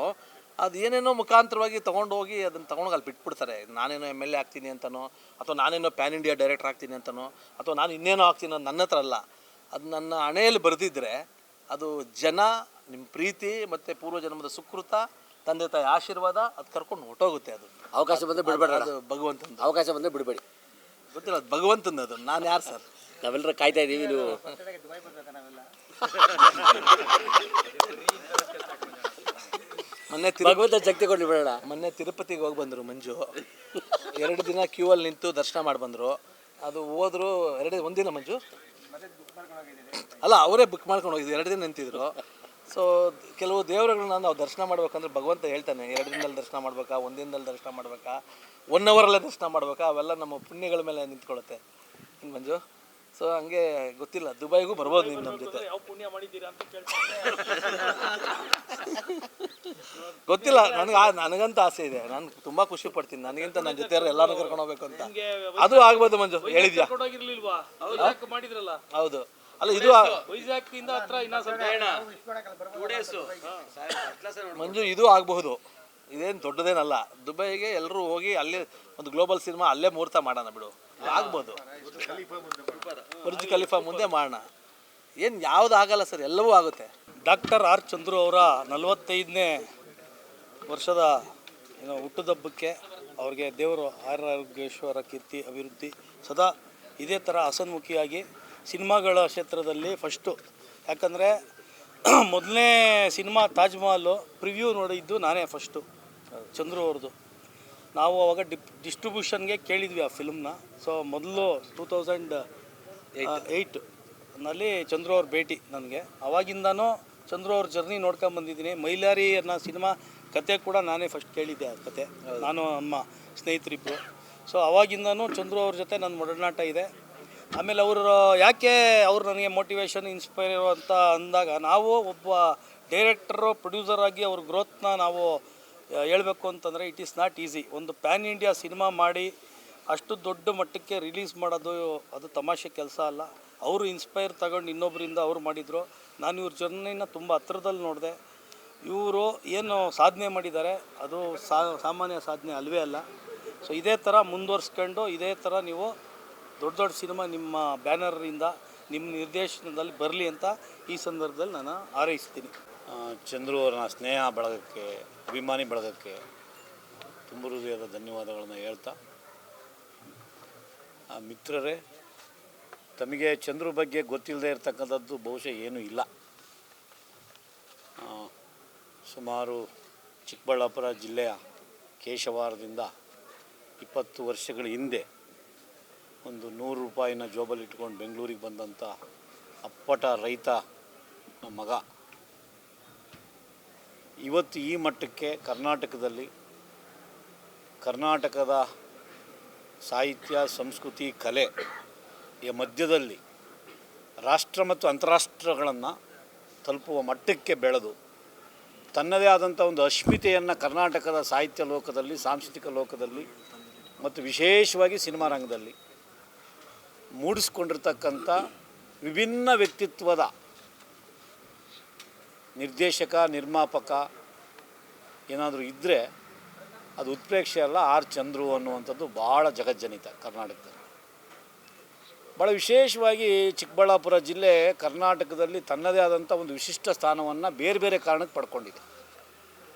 ಅದು ಏನೇನೋ ಮುಖಾಂತರವಾಗಿ ತೊಗೊಂಡೋಗಿ ಅದನ್ನು ತೊಗೊಂಡೋಗಿ ಅಲ್ಲಿ ಬಿಟ್ಬಿಡ್ತಾರೆ. ನಾನೇನೋ MLA ಆಗ್ತೀನಿ ಅಂತನೋ, ಅಥವಾ ನಾನೇನೋ ಪ್ಯಾನ್ ಇಂಡಿಯಾ ಡೈರೆಕ್ಟರ್ ಆಗ್ತೀನಿ ಅಂತನೋ, ಅಥವಾ ನಾನು ಇನ್ನೇನೋ ಆಗ್ತೀನೋ, ನನ್ನ ಹತ್ರ ಅಲ್ಲ. ಅದು ನನ್ನ ಹಣೆಯಲ್ಲಿ ಬರೆದಿದ್ದರೆ ಅದು ಜನ, ನಿಮ್ಮ ಪ್ರೀತಿ ಮತ್ತು ಪೂರ್ವಜನ್ಮದ ಸುಕೃತ, ತಂದೆ ತಾಯಿ ಆಶೀರ್ವಾದ, ಅದು ಕರ್ಕೊಂಡು ಹೊಟ್ಟೋಗುತ್ತೆ. ಅದು ಅವಕಾಶ ಬಂದರೆ ಬಿಡಬೇಡ, ಅದು ಭಗವಂತನ ಅವಕಾಶ ಬಂದರೆ ಬಿಡಬೇಡಿ. ಗೊತ್ತಿಲ್ಲ, ಅದು ಭಗವಂತನದು. ನಾನು ಯಾರು ಸರ್? ನಾವೆಲ್ಲರೂ ಕಾಯ್ತಾ ಇದ್ದೀವಿ. ನೀವು ಭಗವಂತ ಶಕ್ತಿ ಕೊಡಲಿ ಬಿಡೋಣ. ಮೊನ್ನೆ ತಿರುಪತಿಗೆ ಹೋಗಿ ಬಂದರು ಮಂಜು. 2 ದಿನ ಕ್ಯೂವಲ್ಲಿ ನಿಂತು ದರ್ಶನ ಮಾಡಿ ಬಂದರು. ಅದು ಹೋದ್ರು ಒಂದಿನ ಮಂಜು ಅಲ್ಲ, ಅವರೇ ಬುಕ್ ಮಾಡ್ಕೊಂಡು ಹೋಗಿದ್ದು. 2 ದಿನ ನಿಂತಿದ್ರು. ಸೊ ಕೆಲವು ದೇವರುಗಳನ್ನ ನಾವು ದರ್ಶನ ಮಾಡ್ಬೇಕಂದ್ರೆ ಭಗವಂತ ಹೇಳ್ತಾನೆ, 2 ದಿನದಲ್ಲಿ ದರ್ಶನ ಮಾಡ್ಬೇಕಾ, 1 ದಿನದಲ್ಲಿ ದರ್ಶನ ಮಾಡ್ಬೇಕಾ, 1 ಅವರಲ್ಲೇ ದರ್ಶನ ಮಾಡ್ಬೇಕಾ, ಅವೆಲ್ಲ ನಮ್ಮ ಪುಣ್ಯಗಳ ಮೇಲೆ ನಿಂತ್ಕೊಳ್ಳುತ್ತೆ ಇನ್ನು ಮಂಜು. ಸೊ ಹಂಗೆ ಗೊತ್ತಿಲ್ಲ, ದುಬೈಗೂ ಬರ್ಬೋದು ನೀವು ನಮ್ಮ ಜೊತೆ. ಗೊತ್ತಿಲ್ಲ, ನನಗಂತ ಆಸೆ ಇದೆ. ನಾನು ತುಂಬ ಖುಷಿ ಪಡ್ತೀನಿ, ನನಗಿಂತ ನನ್ನ ಜೊತೆ ಎಲ್ಲಾನು ಕರ್ಕೊಂಡು ಹೋಗ್ಬೇಕು ಅಂತ. ಅದು ಆಗ್ಬೋದು ಮಂಜು, ಹೇಳಿದ್ಯಾ? ಹೌದು, ಅಲ್ಲ ಇದು ಮಂಜು ಇದು ಆಗಬಹುದು, ಇದೇನು ದೊಡ್ಡದೇನಲ್ಲ. ದುಬೈಗೆ ಎಲ್ಲರೂ ಹೋಗಿ ಅಲ್ಲಿ ಒಂದು ಗ್ಲೋಬಲ್ ಸಿನಿಮಾ ಅಲ್ಲೇ ಮುಹೂರ್ತ ಮಾಡೋಣ ಬಿಡು, ಆಗ್ಬೋದು. ಬುರ್ಜ್ ಖಲೀಫಾ ಮುಂದೆ ಮಾಡೋಣ. ಏನು ಯಾವುದು ಆಗಲ್ಲ ಸರ್, ಎಲ್ಲವೂ ಆಗುತ್ತೆ. ಡಾಕ್ಟರ್ ಆರ್ ಚಂದ್ರು ಅವರ 45ನೇ ವರ್ಷದ ಹುಟ್ಟುಹಬ್ಬಕ್ಕೆ ಅವ್ರಿಗೆ ದೇವರು ಆರೋಗ್ಯೇಶ್ವರ ಕೀರ್ತಿ ಅಭಿವೃದ್ಧಿ ಸದಾ ಇದೇ ಥರ ಹಸನ್ಮುಖಿಯಾಗಿ ಸಿನಿಮಾಗಳ ಕ್ಷೇತ್ರದಲ್ಲಿ ಫಸ್ಟು. ಯಾಕಂದರೆ ಮೊದಲನೇ ಸಿನಿಮಾ ತಾಜ್ ಮಹಲ್ ಪ್ರಿವ್ಯೂ ನೋಡಿದ್ದು ನಾನೇ ಫಸ್ಟು, ಚಂದ್ರು ಅವ್ರದ್ದು. ನಾವು ಅವಾಗ ಡಿಸ್ಟ್ರಿಬ್ಯೂಷನ್ಗೆ ಕೇಳಿದ್ವಿ ಆ ಫಿಲ್ಮ್ನ. ಸೊ ಮೊದಲು 2008ನಲ್ಲಿ ಚಂದ್ರು ಅವ್ರ ಭೇಟಿ ನನಗೆ. ಅವಾಗಿಂದನೂ ಚಂದ್ರು ಅವ್ರ ಜರ್ನಿ ನೋಡ್ಕೊಂಬಂದಿದ್ದೀನಿ. ಮೈಲಾರಿ ಅನ್ನೋ ಸಿನಿಮಾ ಕತೆ ಕೂಡ ನಾನೇ ಫಸ್ಟ್ ಕೇಳಿದ್ದೆ, ಆ ಕತೆ ನಾನು ನಮ್ಮ ಸ್ನೇಹಿತರಿಬ್ಬರು. ಸೊ ಅವಾಗಿಂದನೂ ಚಂದ್ರು ಅವ್ರ ಜೊತೆ ನನ್ನ ಒಡನಾಟ ಇದೆ. ಆಮೇಲೆ ಯಾಕೆ ಅವ್ರು ನನಗೆ ಮೋಟಿವೇಶನ್ ಇನ್ಸ್ಪೈರ್ ಅಂತ ಅಂದಾಗ, ನಾವು ಒಬ್ಬ ಡೈರೆಕ್ಟರು ಪ್ರೊಡ್ಯೂಸರ್ ಆಗಿ ಅವ್ರ ಗ್ರೋತ್ನ ನಾವು ಹೇಳಬೇಕು ಅಂತಂದರೆ ಇಟ್ ಈಸ್ ನಾಟ್ ಈಸಿ. ಒಂದು ಪ್ಯಾನ್ ಇಂಡಿಯಾ ಸಿನಿಮಾ ಮಾಡಿ ಅಷ್ಟು ದೊಡ್ಡ ಮಟ್ಟಕ್ಕೆ ರಿಲೀಸ್ ಮಾಡೋದು ಅದು ತಮಾಷೆ ಕೆಲಸ ಅಲ್ಲ. ಅವರು ಇನ್ಸ್ಪೈರ್ ತಗೊಂಡು ಇನ್ನೊಬ್ಬರಿಂದ ಅವ್ರು ಮಾಡಿದರು. ನಾನು ಇವ್ರ ಜರ್ನಿನ ತುಂಬ ಹತ್ರದಲ್ಲಿ ನೋಡಿದೆ. ಇವರು ಏನು ಸಾಧನೆ ಮಾಡಿದ್ದಾರೆ ಅದು ಸಾಮಾನ್ಯ ಸಾಧನೆ ಅಲ್ವೇ ಅಲ್ಲ. ಸೊ ಇದೇ ಥರ ಮುಂದುವರ್ಸ್ಕೊಂಡು ಇದೇ ಥರ ನೀವು ದೊಡ್ಡ ದೊಡ್ಡ ಸಿನಿಮಾ ನಿಮ್ಮ ಬ್ಯಾನರಿಂದ ನಿಮ್ಮ ನಿರ್ದೇಶನದಲ್ಲಿ ಬರಲಿ ಅಂತ ಈ ಸಂದರ್ಭದಲ್ಲಿ ನಾನು ಹಾರೈಸ್ತೀನಿ. ಚಂದ್ರು ಅವರ ಸ್ನೇಹ ಬಳಗಕ್ಕೆ, ಅಭಿಮಾನಿ ಬಳಗಕ್ಕೆ ತುಂಬ ಹೃದಯದ ಧನ್ಯವಾದಗಳನ್ನು ಹೇಳ್ತಾ, ಮಿತ್ರರೇ, ತಮಗೆ ಚಂದ್ರು ಬಗ್ಗೆ ಗೊತ್ತಿಲ್ಲದೆ ಇರತಕ್ಕಂಥದ್ದು ಬಹುಶಃ ಏನೂ ಇಲ್ಲ. ಸುಮಾರು ಚಿಕ್ಕಬಳ್ಳಾಪುರ ಜಿಲ್ಲೆಯ ಕೇಶವಾರದಿಂದ 20 ವರ್ಷಗಳ ಹಿಂದೆ ಒಂದು 100 ರೂಪಾಯಿನ ಜೋಬಲ್ಲಿ ಇಟ್ಕೊಂಡು ಬೆಂಗಳೂರಿಗೆ ಬಂದಂಥ ಅಪ್ಪಟ ರೈತ ಮಗ ಇವತ್ತು ಈ ಮಟ್ಟಕ್ಕೆ ಕರ್ನಾಟಕದಲ್ಲಿ, ಕರ್ನಾಟಕದ ಸಾಹಿತ್ಯ, ಸಂಸ್ಕೃತಿ, ಕಲೆಯ ಮಧ್ಯದಲ್ಲಿ ರಾಷ್ಟ್ರ ಮತ್ತು ಅಂತಾರಾಷ್ಟ್ರಗಳನ್ನು ತಲುಪುವ ಮಟ್ಟಕ್ಕೆ ಬೆಳೆದು ತನ್ನದೇ ಆದಂಥ ಒಂದು ಅಸ್ಮಿತೆಯನ್ನು ಕರ್ನಾಟಕದ ಸಾಹಿತ್ಯ ಲೋಕದಲ್ಲಿ, ಸಾಂಸ್ಕೃತಿಕ ಲೋಕದಲ್ಲಿ ಮತ್ತು ವಿಶೇಷವಾಗಿ ಸಿನಿಮಾ ರಂಗದಲ್ಲಿ ಮೂಡಿಸ್ಕೊಂಡಿರ್ತಕ್ಕಂಥ ವಿಭಿನ್ನ ವ್ಯಕ್ತಿತ್ವದ ನಿರ್ದೇಶಕ, ನಿರ್ಮಾಪಕ ಏನಾದರೂ ಇದ್ದರೆ ಅದು ಉತ್ಪ್ರೇಕ್ಷೆ ಅಲ್ಲ, ಆರ್ ಚಂದ್ರು ಅನ್ನುವಂಥದ್ದು ಭಾಳ ಜಗಜ್ಜನಿತ ಕರ್ನಾಟಕದಲ್ಲಿ. ಭಾಳ ವಿಶೇಷವಾಗಿ ಚಿಕ್ಕಬಳ್ಳಾಪುರ ಜಿಲ್ಲೆ ಕರ್ನಾಟಕದಲ್ಲಿ ತನ್ನದೇ ಆದಂಥ ಒಂದು ವಿಶಿಷ್ಟ ಸ್ಥಾನವನ್ನು ಬೇರೆ ಬೇರೆ ಕಾರಣಕ್ಕೆ ಪಡ್ಕೊಂಡಿದೆ.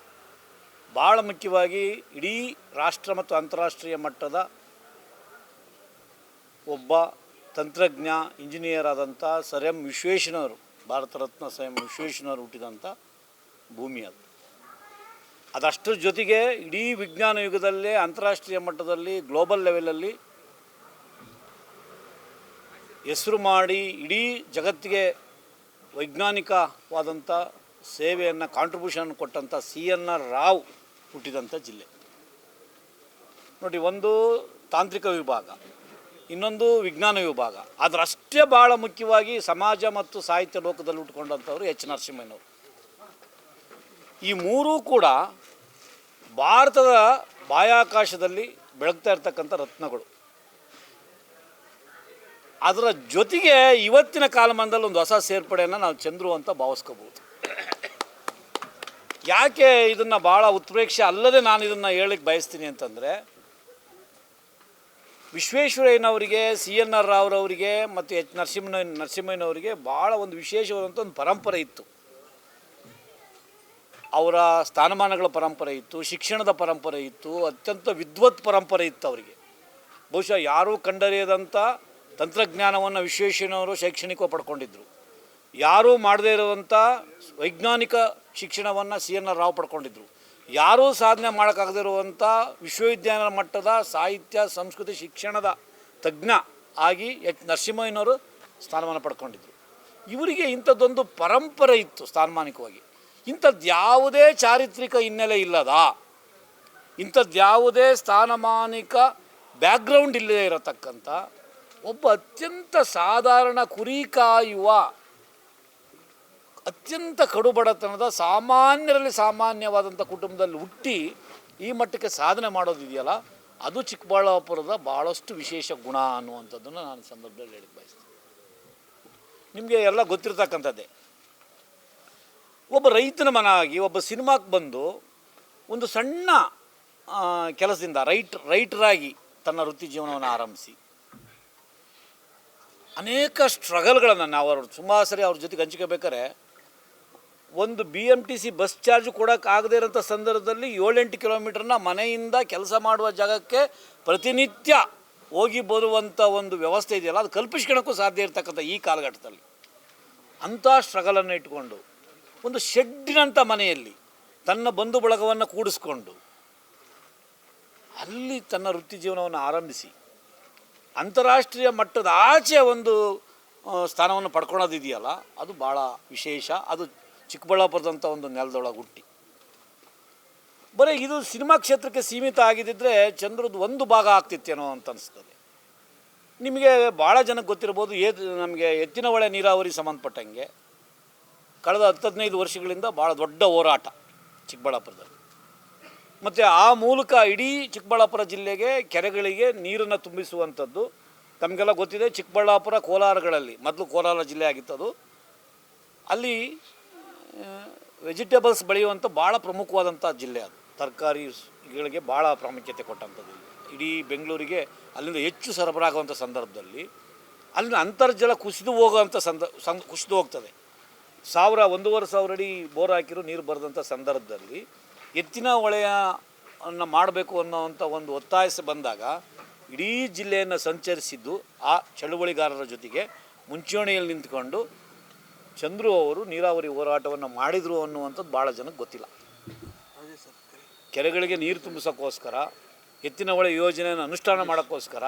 ಭಾಳ ಮುಖ್ಯವಾಗಿ ಇಡೀ ರಾಷ್ಟ್ರ ಮತ್ತು ಅಂತಾರಾಷ್ಟ್ರೀಯ ಮಟ್ಟದ ಒಬ್ಬ ತಂತ್ರಜ್ಞ ಇಂಜಿನಿಯರ್ ಆದಂಥ ಸರ್ ಎಂ ವಿಶ್ವೇಶ್ವರಯ್ಯನವರು, ಭಾರತ ರತ್ನ ಸರ್ ಎಂ ವಿಶ್ವೇಶ್ವರಯ್ಯನವರು ಹುಟ್ಟಿದಂಥ ಭೂಮಿ ಅದು. ಅದಷ್ಟರ ಜೊತೆಗೆ ಇಡೀ ವಿಜ್ಞಾನ ಯುಗದಲ್ಲೇ ಅಂತಾರಾಷ್ಟ್ರೀಯ ಮಟ್ಟದಲ್ಲಿ ಗ್ಲೋಬಲ್ ಲೆವೆಲಲ್ಲಿ ಹೆಸರು ಮಾಡಿ ಇಡೀ ಜಗತ್ತಿಗೆ ವೈಜ್ಞಾನಿಕವಾದಂಥ ಸೇವೆಯನ್ನು ಕಾಂಟ್ರಿಬ್ಯೂಷನ್ ಕೊಟ್ಟಂಥ CNR ರಾವ್ ಹುಟ್ಟಿದಂಥ ಜಿಲ್ಲೆ ನೋಡಿ. ಒಂದು ತಾಂತ್ರಿಕ ವಿಭಾಗ, ಇನ್ನೊಂದು ವಿಜ್ಞಾನ ವಿಭಾಗ, ಅದರಷ್ಟೇ ಭಾಳ ಮುಖ್ಯವಾಗಿ ಸಮಾಜ ಮತ್ತು ಸಾಹಿತ್ಯ ಲೋಕದಲ್ಲಿ ಹುಟ್ಕೊಂಡಂಥವ್ರು H ನರಸಿಂಹಯ್ಯನವರು. ಈ ಮೂರೂ ಕೂಡ ಭಾರತದ ಬಾಹ್ಯಾಕಾಶದಲ್ಲಿ ಬೆಳಗ್ತಾ ಇರ್ತಕ್ಕಂಥ ರತ್ನಗಳು. ಅದರ ಜೊತೆಗೆ ಇವತ್ತಿನ ಕಾಲಮಾನದಲ್ಲಿ ಒಂದು ಹೊಸ ಸೇರ್ಪಡೆಯನ್ನು ನಾವು ಚಂದ್ರು ಅಂತ ಭಾವಿಸ್ಕೋಬೋದು. ಯಾಕೆ ಇದನ್ನು ಭಾಳ ಉತ್ಪ್ರೇಕ್ಷೆ ಅಲ್ಲದೆ ನಾನು ಇದನ್ನು ಹೇಳಕ್ಕೆ ಬಯಸ್ತೀನಿ ಅಂತಂದರೆ, ವಿಶ್ವೇಶ್ವರಯ್ಯನವರಿಗೆ, CNR ರಾವ್ರವರಿಗೆ ಮತ್ತು H ನರಸಿಂಹಯ್ಯನವರಿಗೆ ಭಾಳ ಒಂದು ವಿಶೇಷವಾದಂಥ ಒಂದು ಪರಂಪರೆ ಇತ್ತು. ಅವರ ಸ್ಥಾನಮಾನಗಳ ಪರಂಪರೆ ಇತ್ತು, ಶಿಕ್ಷಣದ ಪರಂಪರೆ ಇತ್ತು, ಅತ್ಯಂತ ವಿದ್ವತ್ ಪರಂಪರೆ ಇತ್ತು ಅವರಿಗೆ. ಬಹುಶಃ ಯಾರೂ ಕಂಡರಿಯದಂಥ ತಂತ್ರಜ್ಞಾನವನ್ನು ವಿಶ್ವೇಶ್ವರಯ್ಯನವರು ಶೈಕ್ಷಣಿಕವಾಗಿ ಪಡ್ಕೊಂಡಿದ್ದರು. ಯಾರೂ ಮಾಡದೇ ಇರುವಂಥ ವೈಜ್ಞಾನಿಕ ಶಿಕ್ಷಣವನ್ನು CNR ರಾವ್ ಪಡ್ಕೊಂಡಿದ್ದರು. ಯಾರೂ ಸಾಧನೆ ಮಾಡೋಕ್ಕಾಗದಿರುವಂಥ ವಿಶ್ವವಿದ್ಯಾಲಯ ಮಟ್ಟದ ಸಾಹಿತ್ಯ ಸಂಸ್ಕೃತಿ ಶಿಕ್ಷಣದ ತಜ್ಞ ಆಗಿ H ನರಸಿಂಹಯ್ಯನವರು ಸ್ಥಾನಮಾನ ಪಡ್ಕೊಂಡಿದ್ದರು. ಇವರಿಗೆ ಇಂಥದ್ದೊಂದು ಪರಂಪರೆ ಇತ್ತು ಸ್ಥಾನಮಾನಿಕವಾಗಿ. ಇಂಥದ್ದು ಯಾವುದೇ ಚಾರಿತ್ರಿಕ ಹಿನ್ನೆಲೆ ಇಲ್ಲದ, ಇಂಥದ್ದು ಸ್ಥಾನಮಾನಿಕ ಬ್ಯಾಕ್ಗ್ರೌಂಡ್ ಇಲ್ಲದೇ ಇರತಕ್ಕಂಥ ಒಬ್ಬ ಅತ್ಯಂತ ಸಾಧಾರಣ ಕುರಿ ಕಾಯುವ ಅತ್ಯಂತ ಕಡುಬಡತನದ ಸಾಮಾನ್ಯರಲ್ಲಿ ಸಾಮಾನ್ಯವಾದಂಥ ಕುಟುಂಬದಲ್ಲಿ ಹುಟ್ಟಿ ಈ ಮಟ್ಟಕ್ಕೆ ಸಾಧನೆ ಮಾಡೋದಿದೆಯಲ್ಲ, ಅದು ಚಿಕ್ಕಬಳ್ಳಾಪುರದ ಭಾಳಷ್ಟು ವಿಶೇಷ ಗುಣ ಅನ್ನುವಂಥದ್ದನ್ನು ನಾನು ಸಂದರ್ಭದಲ್ಲಿ ಹೇಳಕ್ಕೆ ಬಯಸ್ತೀನಿ. ನಿಮಗೆ ಎಲ್ಲ ಗೊತ್ತಿರ್ತಕ್ಕಂಥದ್ದೇ. ಒಬ್ಬ ರೈತನ ಮನಾಗಿ ಒಬ್ಬ ಸಿನಿಮಾಕ್ಕೆ ಬಂದು ಒಂದು ಸಣ್ಣ ಕೆಲಸದಿಂದ ರೈಟರಾಗಿ ತನ್ನ ವೃತ್ತಿ ಜೀವನವನ್ನು ಆರಂಭಿಸಿ ಅನೇಕ ಸ್ಟ್ರಗಲ್ಗಳನ್ನು ನಾವು ಸುಮಾರು ಸರಿ ಅವ್ರ ಜೊತೆಗೆ ಹಂಚ್ಕೋಬೇಕಾರೆ ಒಂದು BMTC ಬಸ್ ಚಾರ್ಜ್ ಕೊಡೋಕ್ಕಾಗದೇ ಇರೋಂಥ ಸಂದರ್ಭದಲ್ಲಿ 7-8 ಕಿಲೋಮೀಟ್ರನ್ನ ಮನೆಯಿಂದ ಕೆಲಸ ಮಾಡುವ ಜಾಗಕ್ಕೆ ಪ್ರತಿನಿತ್ಯ ಹೋಗಿ ಬರುವಂಥ ಒಂದು ವ್ಯವಸ್ಥೆ ಇದೆಯಲ್ಲ, ಅದು ಕಲ್ಪಿಸ್ಕೊಳ್ಳೋಕ್ಕೂ ಸಾಧ್ಯ ಇರ್ತಕ್ಕಂಥ ಈ ಕಾಲಘಟ್ಟದಲ್ಲಿ ಅಂಥ ಸ್ಟ್ರಗಲನ್ನು ಇಟ್ಕೊಂಡು ಒಂದು ಶೆಡ್ಡಿನಂಥ ಮನೆಯಲ್ಲಿ ತನ್ನ ಬಂಧು ಬಳಗವನ್ನು ಕೂಡಿಸ್ಕೊಂಡು ಅಲ್ಲಿ ತನ್ನ ವೃತ್ತಿ ಜೀವನವನ್ನು ಆರಂಭಿಸಿ ಅಂತಾರಾಷ್ಟ್ರೀಯ ಮಟ್ಟದ ಆಚೆ ಒಂದು ಸ್ಥಾನವನ್ನು ಪಡ್ಕೊಳ್ಳೋದಿದೆಯಲ್ಲ, ಅದು ಭಾಳ ವಿಶೇಷ. ಅದು ಚಿಕ್ಕಬಳ್ಳಾಪುರದಂಥ ಒಂದು ನೆಲದೊಳಗೆ ಹುಟ್ಟಿ ಬರೀ ಇದು ಸಿನಿಮಾ ಕ್ಷೇತ್ರಕ್ಕೆ ಸೀಮಿತ ಆಗಿದ್ದರೆ ಚಂದ್ರದ್ದು ಒಂದು ಭಾಗ ಆಗ್ತಿತ್ತೇನೋ ಅಂತ ಅನಿಸ್ತದೆ. ನಿಮಗೆ ಭಾಳ ಜನಕ್ಕೆ ಗೊತ್ತಿರ್ಬೋದು, ನಮಗೆ ಎತ್ತಿನಹೊಳೆ ನೀರಾವರಿ ಸಂಬಂಧಪಟ್ಟಂಗೆ ಕಳೆದ 10-15 ವರ್ಷಗಳಿಂದ ಭಾಳ ದೊಡ್ಡ ಹೋರಾಟ ಚಿಕ್ಕಬಳ್ಳಾಪುರದಲ್ಲಿ. ಮತ್ತು ಆ ಮೂಲಕ ಇಡೀ ಚಿಕ್ಕಬಳ್ಳಾಪುರ ಜಿಲ್ಲೆಗೆ ಕೆರೆಗಳಿಗೆ ನೀರನ್ನು ತುಂಬಿಸುವಂಥದ್ದು ತಮಗೆಲ್ಲ ಗೊತ್ತಿದೆ. ಚಿಕ್ಕಬಳ್ಳಾಪುರ ಕೋಲಾರಗಳಲ್ಲಿ ಮೊದಲು ಕೋಲಾರ ಜಿಲ್ಲೆ ಆಗಿತ್ತದು. ಅಲ್ಲಿ ವೆಜಿಟೇಬಲ್ಸ್ ಬೆಳೆಯುವಂಥ ಭಾಳ ಪ್ರಮುಖವಾದಂಥ ಜಿಲ್ಲೆ ಅದು. ತರಕಾರಿಗಳಿಗೆ ಭಾಳ ಪ್ರಾಮುಖ್ಯತೆ ಕೊಟ್ಟಂಥದ್ದು. ಇಡೀ ಬೆಂಗಳೂರಿಗೆ ಅಲ್ಲಿಂದ ಹೆಚ್ಚು ಸರಬರಾಗುವಂಥ ಸಂದರ್ಭದಲ್ಲಿ ಅಲ್ಲಿನ ಅಂತರ್ಜಲ ಕುಸಿದು ಹೋಗುವಂಥ ಕುಸಿದು ಹೋಗ್ತದೆ. 1,500 ಅಡಿ ಬೋರ್ ಹಾಕಿರೋ ನೀರು ಬರೆದಂಥ ಸಂದರ್ಭದಲ್ಲಿ ಎತ್ತಿನ ಹೊಳೆಯನ್ನು ಮಾಡಬೇಕು ಅನ್ನೋವಂಥ ಒಂದು ಒತ್ತಾಯ ಬಂದಾಗ ಇಡೀ ಜಿಲ್ಲೆಯನ್ನು ಸಂಚರಿಸಿದ್ದು ಆ ಚಳುವಳಿಗಾರರ ಜೊತೆಗೆ ಮುಂಚೂಣಿಯಲ್ಲಿ ನಿಂತ್ಕೊಂಡು ಚಂದ್ರು ಅವರು ನೀರಾವರಿ ಹೋರಾಟವನ್ನು ಮಾಡಿದರು ಅನ್ನುವಂಥದ್ದು ಭಾಳ ಜನಕ್ಕೆ ಗೊತ್ತಿಲ್ಲ. ಕೆರೆಗಳಿಗೆ ನೀರು ತುಂಬಿಸೋಕ್ಕೋಸ್ಕರ, ಎತ್ತಿನ ಹೊಳೆ ಯೋಜನೆಯನ್ನು ಅನುಷ್ಠಾನ ಮಾಡೋಕ್ಕೋಸ್ಕರ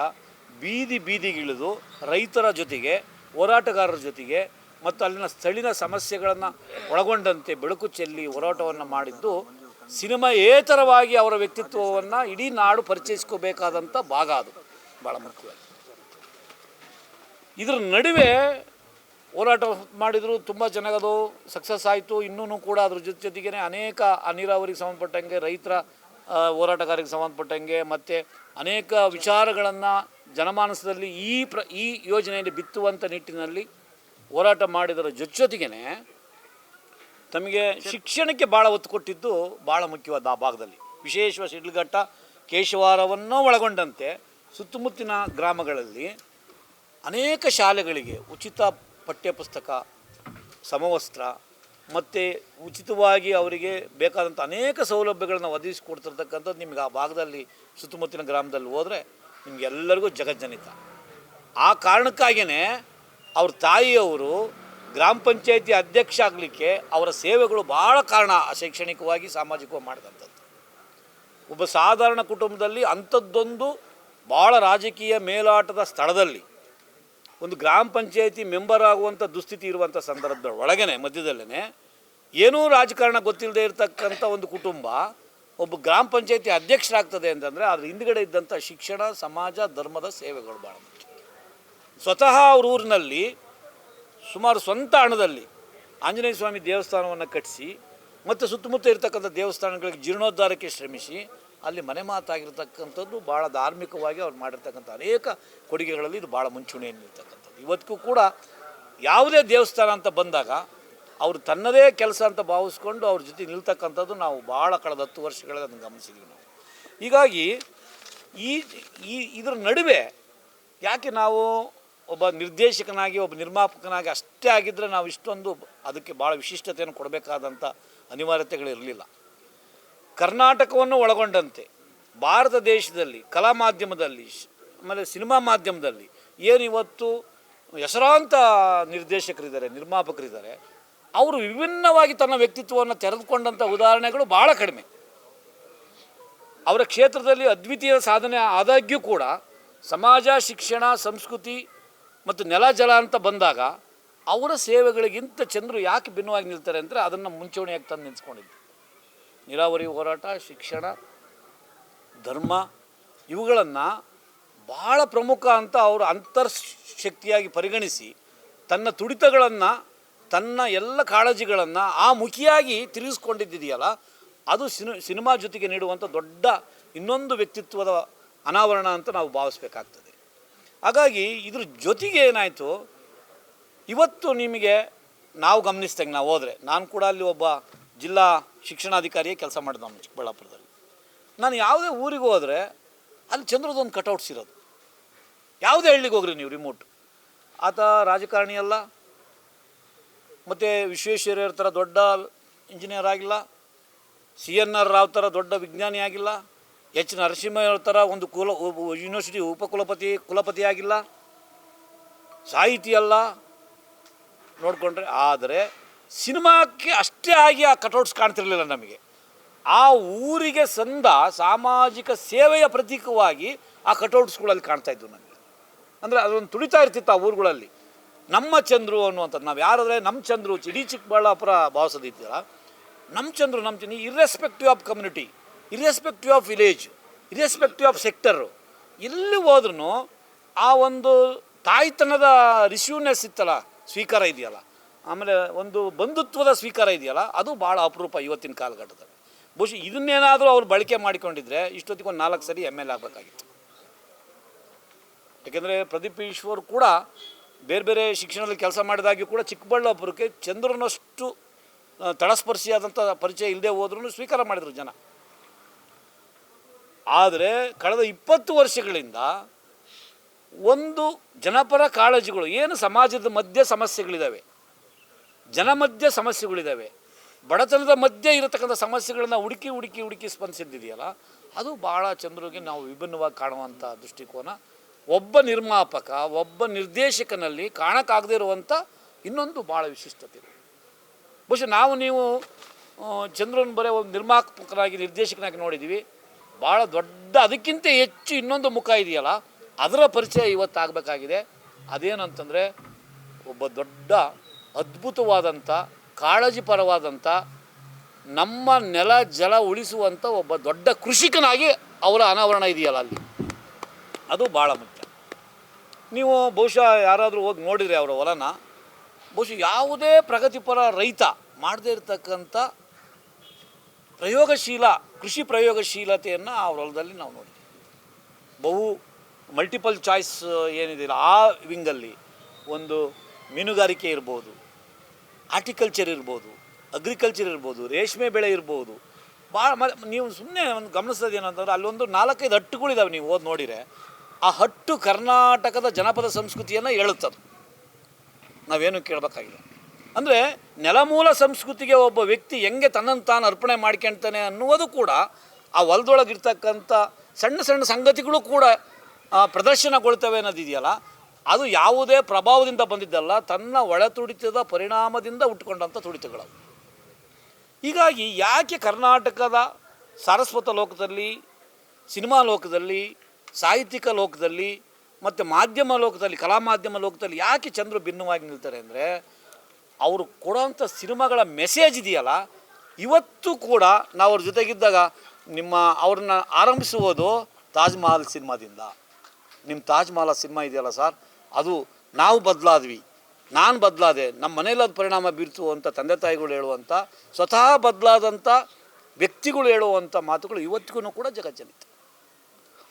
ಬೀದಿಗಿಳಿದು ರೈತರ ಜೊತೆಗೆ, ಹೋರಾಟಗಾರರ ಜೊತೆಗೆ ಮತ್ತು ಅಲ್ಲಿನ ಸ್ಥಳೀಯ ಸಮಸ್ಯೆಗಳನ್ನು ಒಳಗೊಂಡಂತೆ ಬೆಳಕು ಚೆಲ್ಲಿ ಹೋರಾಟವನ್ನು ಮಾಡಿದ್ದು ಸಿನಿಮಾಯೇತರವಾಗಿ ಅವರ ವ್ಯಕ್ತಿತ್ವವನ್ನು ಇಡೀ ನಾಡು ಪರಿಚಯಿಸ್ಕೋಬೇಕಾದಂಥ ಭಾಗ. ಅದು ಭಾಳ ಮುಖ್ಯವಾಗಿ. ಇದರ ನಡುವೆ ಹೋರಾಟ ಮಾಡಿದರು, ತುಂಬ ಚೆನ್ನಾಗದು ಸಕ್ಸಸ್ ಆಯಿತು. ಇನ್ನೂ ಕೂಡ ಅದ್ರ ಜೊತೆಗೇ ಅನೇಕ ನೀರಾವರಿಗೆ ಸಂಬಂಧಪಟ್ಟಂಗೆ, ರೈತರ ಹೋರಾಟಗಾರರಿಗೆ ಸಂಬಂಧಪಟ್ಟಂಗೆ ಮತ್ತು ಅನೇಕ ವಿಚಾರಗಳನ್ನು ಜನಮಾನಸದಲ್ಲಿ ಈ ಯೋಜನೆಯಲ್ಲಿ ಬಿತ್ತುವಂಥ ನಿಟ್ಟಿನಲ್ಲಿ ಹೋರಾಟ ಮಾಡಿದರ ಜೊತೆಗೇ ತಮಗೆ ಶಿಕ್ಷಣಕ್ಕೆ ಭಾಳ ಒತ್ತು ಕೊಟ್ಟಿದ್ದು ಭಾಳ ಮುಖ್ಯವಾದ ಆ ಭಾಗದಲ್ಲಿ. ವಿಶೇಷವಾಗಿ ಶಿಡ್ಲಘಟ್ಟ, ಕೇಶವಾರವನ್ನು ಒಳಗೊಂಡಂತೆ ಸುತ್ತಮುತ್ತಿನ ಗ್ರಾಮಗಳಲ್ಲಿ ಅನೇಕ ಶಾಲೆಗಳಿಗೆ ಉಚಿತ ಪಠ್ಯಪುಸ್ತಕ, ಸಮವಸ್ತ್ರ ಮತ್ತು ಉಚಿತವಾಗಿ ಅವರಿಗೆ ಬೇಕಾದಂಥ ಅನೇಕ ಸೌಲಭ್ಯಗಳನ್ನು ಒದಗಿಸಿಕೊಡ್ತಿರ್ತಕ್ಕಂಥದ್ದು ನಿಮಗೆ ಆ ಭಾಗದಲ್ಲಿ ಸುತ್ತಮುತ್ತಲಿನ ಗ್ರಾಮದಲ್ಲಿ ಹೋದರೆ ನಿಮಗೆಲ್ಲರಿಗೂ ಜಗಜ್ಜನಿತ. ಆ ಕಾರಣಕ್ಕಾಗಿಯೇ ಅವ್ರ ತಾಯಿಯವರು ಗ್ರಾಮ ಪಂಚಾಯತಿ ಅಧ್ಯಕ್ಷ ಆಗಲಿಕ್ಕೆ ಅವರ ಸೇವೆಗಳು ಭಾಳ ಕಾರಣ, ಶೈಕ್ಷಣಿಕವಾಗಿ ಸಾಮಾಜಿಕವಾಗಿ ಮಾಡಿದಂಥದ್ದು. ಒಬ್ಬ ಸಾಧಾರಣ ಕುಟುಂಬದಲ್ಲಿ ಅಂಥದ್ದೊಂದು ಭಾಳ ರಾಜಕೀಯ ಮೇಲಾಟದ ಸ್ಥಳದಲ್ಲಿ ಒಂದು ಗ್ರಾಮ ಪಂಚಾಯತಿ ಮೆಂಬರ್ ಆಗುವಂಥ ದುಸ್ಥಿತಿ ಇರುವಂಥ ಸಂದರ್ಭದ ಒಳಗೇ ಮಧ್ಯದಲ್ಲೇ ಏನೂ ರಾಜಕಾರಣ ಗೊತ್ತಿಲ್ಲದೆ ಇರತಕ್ಕಂಥ ಒಂದು ಕುಟುಂಬ ಒಬ್ಬ ಗ್ರಾಮ ಪಂಚಾಯತಿ ಅಧ್ಯಕ್ಷರಾಗ್ತದೆ ಅಂತಂದರೆ ಅದ್ರ ಹಿಂದುಗಡೆ ಇದ್ದಂಥ ಶಿಕ್ಷಣ, ಸಮಾಜ, ಧರ್ಮದ ಸೇವೆಗಳು ಭಾಳ ಮುಖ್ಯ. ಸ್ವತಃ ಅವ್ರ ಊರಿನಲ್ಲಿ ಸುಮಾರು ಸ್ವಂತ ಹಣದಲ್ಲಿ ಆಂಜನೇಯ ಸ್ವಾಮಿ ದೇವಸ್ಥಾನವನ್ನು ಕಟ್ಟಿಸಿ ಮತ್ತು ಸುತ್ತಮುತ್ತ ಇರತಕ್ಕಂಥ ದೇವಸ್ಥಾನಗಳಿಗೆ ಜೀರ್ಣೋದ್ಧಾರಕ್ಕೆ ಶ್ರಮಿಸಿ ಅಲ್ಲಿ ಮನೆ ಮಾತಾಗಿರ್ತಕ್ಕಂಥದ್ದು ಭಾಳ ಧಾರ್ಮಿಕವಾಗಿ ಅವ್ರು ಮಾಡಿರ್ತಕ್ಕಂಥ ಅನೇಕ ಕೊಡುಗೆಗಳಲ್ಲಿ ಇದು ಭಾಳ ಮುಂಚೂಣಿಯಲ್ಲಿರ್ತಕ್ಕಂಥದ್ದು. ಇವತ್ತಿಗೂ ಕೂಡ ಯಾವುದೇ ದೇವಸ್ಥಾನ ಅಂತ ಬಂದಾಗ ಅವರು ತನ್ನದೇ ಕೆಲಸ ಅಂತ ಭಾವಿಸ್ಕೊಂಡು ಅವ್ರ ಜೊತೆ ನಿಲ್ತಕ್ಕಂಥದ್ದು ನಾವು ಭಾಳ ಕಳೆದ 10 ವರ್ಷಗಳಲ್ಲಿ ಅದನ್ನು ಗಮನಿಸಿದ್ದೀವಿ ನಾವು. ಹೀಗಾಗಿ ಇದರ ನಡುವೆ ಯಾಕೆ ನಾವು ಒಬ್ಬ ನಿರ್ದೇಶಕನಾಗಿ, ಒಬ್ಬ ನಿರ್ಮಾಪಕನಾಗಿ ಅಷ್ಟೇ ಆಗಿದ್ದರೆ ನಾವು ಇಷ್ಟೊಂದು ಅದಕ್ಕೆ ಭಾಳ ವಿಶಿಷ್ಟತೆಯನ್ನು ಕೊಡಬೇಕಾದಂಥ ಅನಿವಾರ್ಯತೆಗಳಿರಲಿಲ್ಲ. ಕರ್ನಾಟಕವನ್ನು ಒಳಗೊಂಡಂತೆ ಭಾರತ ದೇಶದಲ್ಲಿ ಕಲಾ ಮಾಧ್ಯಮದಲ್ಲಿ ಆಮೇಲೆ ಸಿನಿಮಾ ಮಾಧ್ಯಮದಲ್ಲಿ ಏನಿವತ್ತು ಹೆಸರಾಂತ ನಿರ್ದೇಶಕರಿದ್ದಾರೆ, ನಿರ್ಮಾಪಕರಿದ್ದಾರೆ, ಅವರು ವಿಭಿನ್ನವಾಗಿ ತನ್ನ ವ್ಯಕ್ತಿತ್ವವನ್ನು ತೆರೆದುಕೊಂಡಂಥ ಉದಾಹರಣೆಗಳು ಭಾಳ ಕಡಿಮೆ. ಅವರ ಕ್ಷೇತ್ರದಲ್ಲಿ ಅದ್ವಿತೀಯ ಸಾಧನೆ ಆದಾಗ್ಯೂ ಕೂಡ ಸಮಾಜ, ಶಿಕ್ಷಣ, ಸಂಸ್ಕೃತಿ ಮತ್ತು ನೆಲ ಜಲ ಅಂತ ಬಂದಾಗ ಅವರ ಸೇವೆಗಳಿಗಿಂತ ಚಂದ್ರು ಯಾಕೆ ಭಿನ್ನವಾಗಿ ನಿಲ್ತಾರೆ ಅಂದರೆ ಅದನ್ನು ಮುಂಚೂಣಿಯಾಗಿ ತಂದು ನಿಂತ್ಕೊಂಡಿದ್ದು. ನೀರಾವರಿ ಹೋರಾಟ, ಶಿಕ್ಷಣ, ಧರ್ಮ ಇವುಗಳನ್ನು ಭಾಳ ಪ್ರಮುಖ ಅಂತ ಅವರು ಅಂತರ್ಶಕ್ತಿಯಾಗಿ ಪರಿಗಣಿಸಿ ತನ್ನ ತುಡಿತಗಳನ್ನು, ತನ್ನ ಎಲ್ಲ ಕಾಳಜಿಗಳನ್ನು ಆ ಮುಖಿಯಾಗಿ ತಿರುಗಿಸ್ಕೊಂಡಿದ್ದಿದೆಯಲ್ಲ, ಅದು ಸಿನಿಮಾ ಜೊತೆಗೆ ನೀಡುವಂಥ ದೊಡ್ಡ ಇನ್ನೊಂದು ವ್ಯಕ್ತಿತ್ವದ ಅನಾವರಣ ಅಂತ ನಾವು ಭಾವಿಸ್ಬೇಕಾಗ್ತದೆ. ಹಾಗಾಗಿ ಇದ್ರ ಜೊತೆಗೆ ಏನಾಯಿತು, ಇವತ್ತು ನಿಮಗೆ ನಾವು ಗಮನಿಸ್ದಂಗೆ ನಾವು ಹೋದರೆ, ನಾನು ಕೂಡ ಅಲ್ಲಿ ಒಬ್ಬ ಜಿಲ್ಲಾ ಶಿಕ್ಷಣಾಧಿಕಾರಿಯೇ ಕೆಲಸ ಮಾಡಿದ ನಮ್ಮ ಚಿಕ್ಕಬಳ್ಳಾಪುರದಲ್ಲಿ. ನಾನು ಯಾವುದೇ ಊರಿಗೆ ಹೋದರೆ ಅಲ್ಲಿ ಚಂದ್ರದೊಂದು ಕಟೌಟ್ಸ್ ಇರೋದು. ಯಾವುದೇ ಹಳ್ಳಿಗೆ ಹೋಗ್ರಿ ನೀವು ರಿಮೋಟ್, ಆತ ರಾಜಕಾರಣಿ ಅಲ್ಲ, ಮತ್ತು ವಿಶ್ವೇಶ್ವರಯ್ಯ ಥರ ದೊಡ್ಡ ಇಂಜಿನಿಯರ್ ಆಗಿಲ್ಲ, CNR ರಾವ್ ಥರ ದೊಡ್ಡ ವಿಜ್ಞಾನಿ ಆಗಿಲ್ಲ, H ನರಸಿಂಹಯ್ಯ ಥರ ಒಂದು ಯೂನಿವರ್ಸಿಟಿ ಕುಲಪತಿ ಆಗಿಲ್ಲ, ಸಾಹಿತಿ ಅಲ್ಲ ನೋಡಿಕೊಂಡ್ರೆ. ಆದರೆ ಸಿನಿಮಾಕ್ಕೆ ಅಷ್ಟೇ ಆಗಿ ಆ ಕಟೌಟ್ಸ್ ಕಾಣ್ತಿರಲಿಲ್ಲ ನಮಗೆ. ಆ ಊರಿಗೆ ಸಂದ ಸಾಮಾಜಿಕ ಸೇವೆಯ ಪ್ರತೀಕವಾಗಿ ಆ ಕಟೌಟ್ಸ್ಗಳಲ್ಲಿ ಕಾಣ್ತಾಯಿದ್ವು ನಮಗೆ. ಅಂದರೆ ಅದೊಂದು ತುಳಿತಾ ಇರ್ತಿತ್ತು ಆ ಊರುಗಳಲ್ಲಿ. ನಮ್ಮ ಚಂದ್ರು ಅನ್ನುವಂಥದ್ದು, ನಾವು ಯಾರಾದರೆ ನಮ್ಮ ಚಂದ್ರು, ಇಡೀ ಚಿಕ್ಕಬಳ್ಳಾಪುರ ಭಾವಿಸೋದಿತ್ತಲ್ಲ, ನಮ್ಮ Chandru irrespective of community, irrespective of village, irrespective of sector, ಎಲ್ಲಿ ಹೋದ್ರೂ ಆ ಒಂದು ತಾಯ್ತನದ ರಿಸೀವ್ನೆಸ್ ಇತ್ತಲ್ಲ, ಸ್ವೀಕಾರ ಇದೆಯಲ್ಲ, ಆಮೇಲೆ ಒಂದು ಬಂಧುತ್ವದ ಸ್ವೀಕಾರ ಇದೆಯಲ್ಲ, ಅದು ಭಾಳ ಅಪರೂಪ ಇವತ್ತಿನ ಕಾಲಘಟ್ಟದಲ್ಲಿ. ಬಹುಶಃ ಇದನ್ನೇನಾದರೂ ಅವ್ರು ಬಳಕೆ ಮಾಡಿಕೊಂಡಿದ್ರೆ ಇಷ್ಟೊತ್ತಿಗೆ ಒಂದು 4 ಸರಿ ML ಆಗಬೇಕಾಗಿತ್ತು. ಯಾಕೆಂದರೆ ಪ್ರದೀಪ್ ಈಶ್ವರ್ ಕೂಡ ಬೇರೆ ಬೇರೆ ಶಿಕ್ಷಣದಲ್ಲಿ ಕೆಲಸ ಮಾಡಿದಾಗ್ಯೂ ಕೂಡ ಚಿಕ್ಕಬಳ್ಳಾಪುರಕ್ಕೆ ಚಂದ್ರನಷ್ಟು ತಳಸ್ಪರ್ಶಿಯಾದಂಥ ಪರಿಚಯ ಇಲ್ಲದೆ ಹೋದ್ರೂ ಸ್ವೀಕಾರ ಮಾಡಿದರು ಜನ. ಆದರೆ ಕಳೆದ 20 ವರ್ಷಗಳಿಂದ ಒಂದು ಜನಪರ ಕಾಳಜಿಗಳು, ಏನು ಸಮಾಜದ ಮಧ್ಯೆ ಸಮಸ್ಯೆಗಳಿದ್ದಾವೆ, ಜನ ಮಧ್ಯೆ ಸಮಸ್ಯೆಗಳಿದ್ದಾವೆ, ಬಡತನದ ಮಧ್ಯೆ ಇರತಕ್ಕಂಥ ಸಮಸ್ಯೆಗಳನ್ನು ಹುಡುಕಿ ಸ್ಪಂದಿಸಿದ್ದಿದೆಯಲ್ಲ, ಅದು ಭಾಳ ಚಂದ್ರಿಗೆ ನಾವು ವಿಭಿನ್ನವಾಗಿ ಕಾಣುವಂಥ ದೃಷ್ಟಿಕೋನ. ಒಬ್ಬ ನಿರ್ಮಾಪಕ, ಒಬ್ಬ ನಿರ್ದೇಶಕನಲ್ಲಿ ಕಾಣಕ್ಕಾಗದೇ ಇರುವಂಥ ಇನ್ನೊಂದು ಭಾಳ ವಿಶಿಷ್ಟತೆ. ಬಹುಶಃ ನೀವು ಚಂದ್ರನ ಬರೀ ಒಂದು ನಿರ್ಮಾಪಕನಾಗಿ, ನಿರ್ದೇಶಕನಾಗಿ ನೋಡಿದ್ದೀವಿ. ಭಾಳ ದೊಡ್ಡ, ಅದಕ್ಕಿಂತ ಹೆಚ್ಚು ಇನ್ನೊಂದು ಮುಖ ಇದೆಯಲ್ಲ, ಅದರ ಪರಿಚಯ ಇವತ್ತಾಗಬೇಕಾಗಿದೆ. ಅದೇನಂತಂದರೆ ಒಬ್ಬ ದೊಡ್ಡ ಅದ್ಭುತವಾದಂಥ, ಕಾಳಜಿಪರವಾದಂಥ, ನಮ್ಮ ನೆಲ ಜಲ ಉಳಿಸುವಂಥ ಒಬ್ಬ ದೊಡ್ಡ ಕೃಷಿಕನಾಗಿ ಅವರ ಅನಾವರಣ ಇದೆಯಲ್ಲ ಅಲ್ಲಿ, ಅದು ಭಾಳ ಮುಖ್ಯ. ನೀವು ಬಹುಶಃ ಯಾರಾದರೂ ಹೋಗಿ ನೋಡಿದರೆ ಅವರ ಹೊಲನ, ಬಹುಶಃ ಯಾವುದೇ ಪ್ರಗತಿಪರ ರೈತ ಮಾಡದೇ ಇರತಕ್ಕಂಥ ಕೃಷಿ ಪ್ರಯೋಗಶೀಲತೆಯನ್ನು ಅವ್ರ ಹೊಲದಲ್ಲಿ ನಾವು ನೋಡ್ತೀವಿ. ಬಹು ಮಲ್ಟಿಪಲ್ ಚಾಯ್ಸ್ ಏನಿದೆಯಲ್ಲ, ಆ ವಿಂಗಲ್ಲಿ ಒಂದು ಮೀನುಗಾರಿಕೆ ಇರ್ಬೋದು, ಆರ್ಟಿಕಲ್ಚರ್ ಇರ್ಬೋದು, ಅಗ್ರಿಕಲ್ಚರ್ ಇರ್ಬೋದು, ರೇಷ್ಮೆ ಬೆಳೆ ಇರ್ಬೋದು. ಭಾಳ ನೀವು ಸುಮ್ಮನೆ ಒಂದು ಗಮನಿಸೋದು ಏನಂತಂದ್ರೆ ಅಲ್ಲೊಂದು 4-5 ಹಟ್ಟುಗಳಿದ್ದಾವೆ. ನೀವು ಹೋಗಿ ನೋಡಿದರೆ ಆ ಹಟ್ಟು ಕರ್ನಾಟಕದ ಜನಪದ ಸಂಸ್ಕೃತಿಯನ್ನು ಹೇಳುತ್ತದೆ. ನಾವೇನು ಕೇಳಬೇಕಾಗಿಲ್ಲ. ಅಂದರೆ ನೆಲಮೂಲ ಸಂಸ್ಕೃತಿಗೆ ಒಬ್ಬ ವ್ಯಕ್ತಿ ಹೆಂಗೆ ತನ್ನನ್ನು ತಾನು ಅರ್ಪಣೆ ಮಾಡ್ಕೊಳ್ತಾನೆ ಅನ್ನುವುದು ಕೂಡ ಆ ಹೊಲದೊಳಗಿರ್ತಕ್ಕಂಥ ಸಣ್ಣ ಸಣ್ಣ ಸಂಗತಿಗಳು ಕೂಡ ಪ್ರದರ್ಶನಗೊಳ್ತವೆ ಅನ್ನೋದಿದೆಯಲ್ಲ, ಅದು ಯಾವುದೇ ಪ್ರಭಾವದಿಂದ ಬಂದಿದ್ದಲ್ಲ, ತನ್ನ ಒಳತುಡಿತದ ಪರಿಣಾಮದಿಂದ ಹುಟ್ಟುಕೊಂಡಂಥ ತುಡಿತಗಳು. ಹೀಗಾಗಿ ಯಾಕೆ ಕರ್ನಾಟಕದ ಸಾರಸ್ವತ ಲೋಕದಲ್ಲಿ, ಸಿನಿಮಾ ಲೋಕದಲ್ಲಿ, ಸಾಹಿತ್ಯಿಕ ಲೋಕದಲ್ಲಿ ಮತ್ತು ಮಾಧ್ಯಮ ಲೋಕದಲ್ಲಿ, ಕಲಾ ಮಾಧ್ಯಮ ಲೋಕದಲ್ಲಿ ಯಾಕೆ ಚಂದ್ರು ಭಿನ್ನವಾಗಿ ನಿಲ್ತಾರೆ ಅಂದರೆ, ಅವರು ಕೊಡೋಂಥ ಸಿನಿಮಾಗಳ ಮೆಸೇಜ್ ಇದೆಯಲ್ಲ, ಇವತ್ತು ಕೂಡ ನಾವು ಅವ್ರ ಜೊತೆಗಿದ್ದಾಗ ಅವ್ರನ್ನ ಆರಂಭಿಸುವುದು ತಾಜ್ ಮಹಲ್ ಸಿನಿಮಾದಿಂದ. ನಿಮ್ಮ ತಾಜ್ ಮಹಲ್ ಸಿನಿಮಾ ಇದೆಯಲ್ಲ ಸರ್, ಅದು ನಾವು ಬದಲಾದ್ವಿ, ನಾನು ಬದಲಾದೆ, ನಮ್ಮ ಮನೇಲಿ ಅದು ಪರಿಣಾಮ ಬೀರ್ತು ಅಂತ ತಂದೆ ತಾಯಿಗಳು ಹೇಳುವಂಥ, ಸ್ವತಃ ಬದಲಾದಂಥ ವ್ಯಕ್ತಿಗಳು ಹೇಳುವಂಥ ಮಾತುಗಳು ಇವತ್ತಿಗೂ ಕೂಡ ಜಗಜ್ಜನಿತ.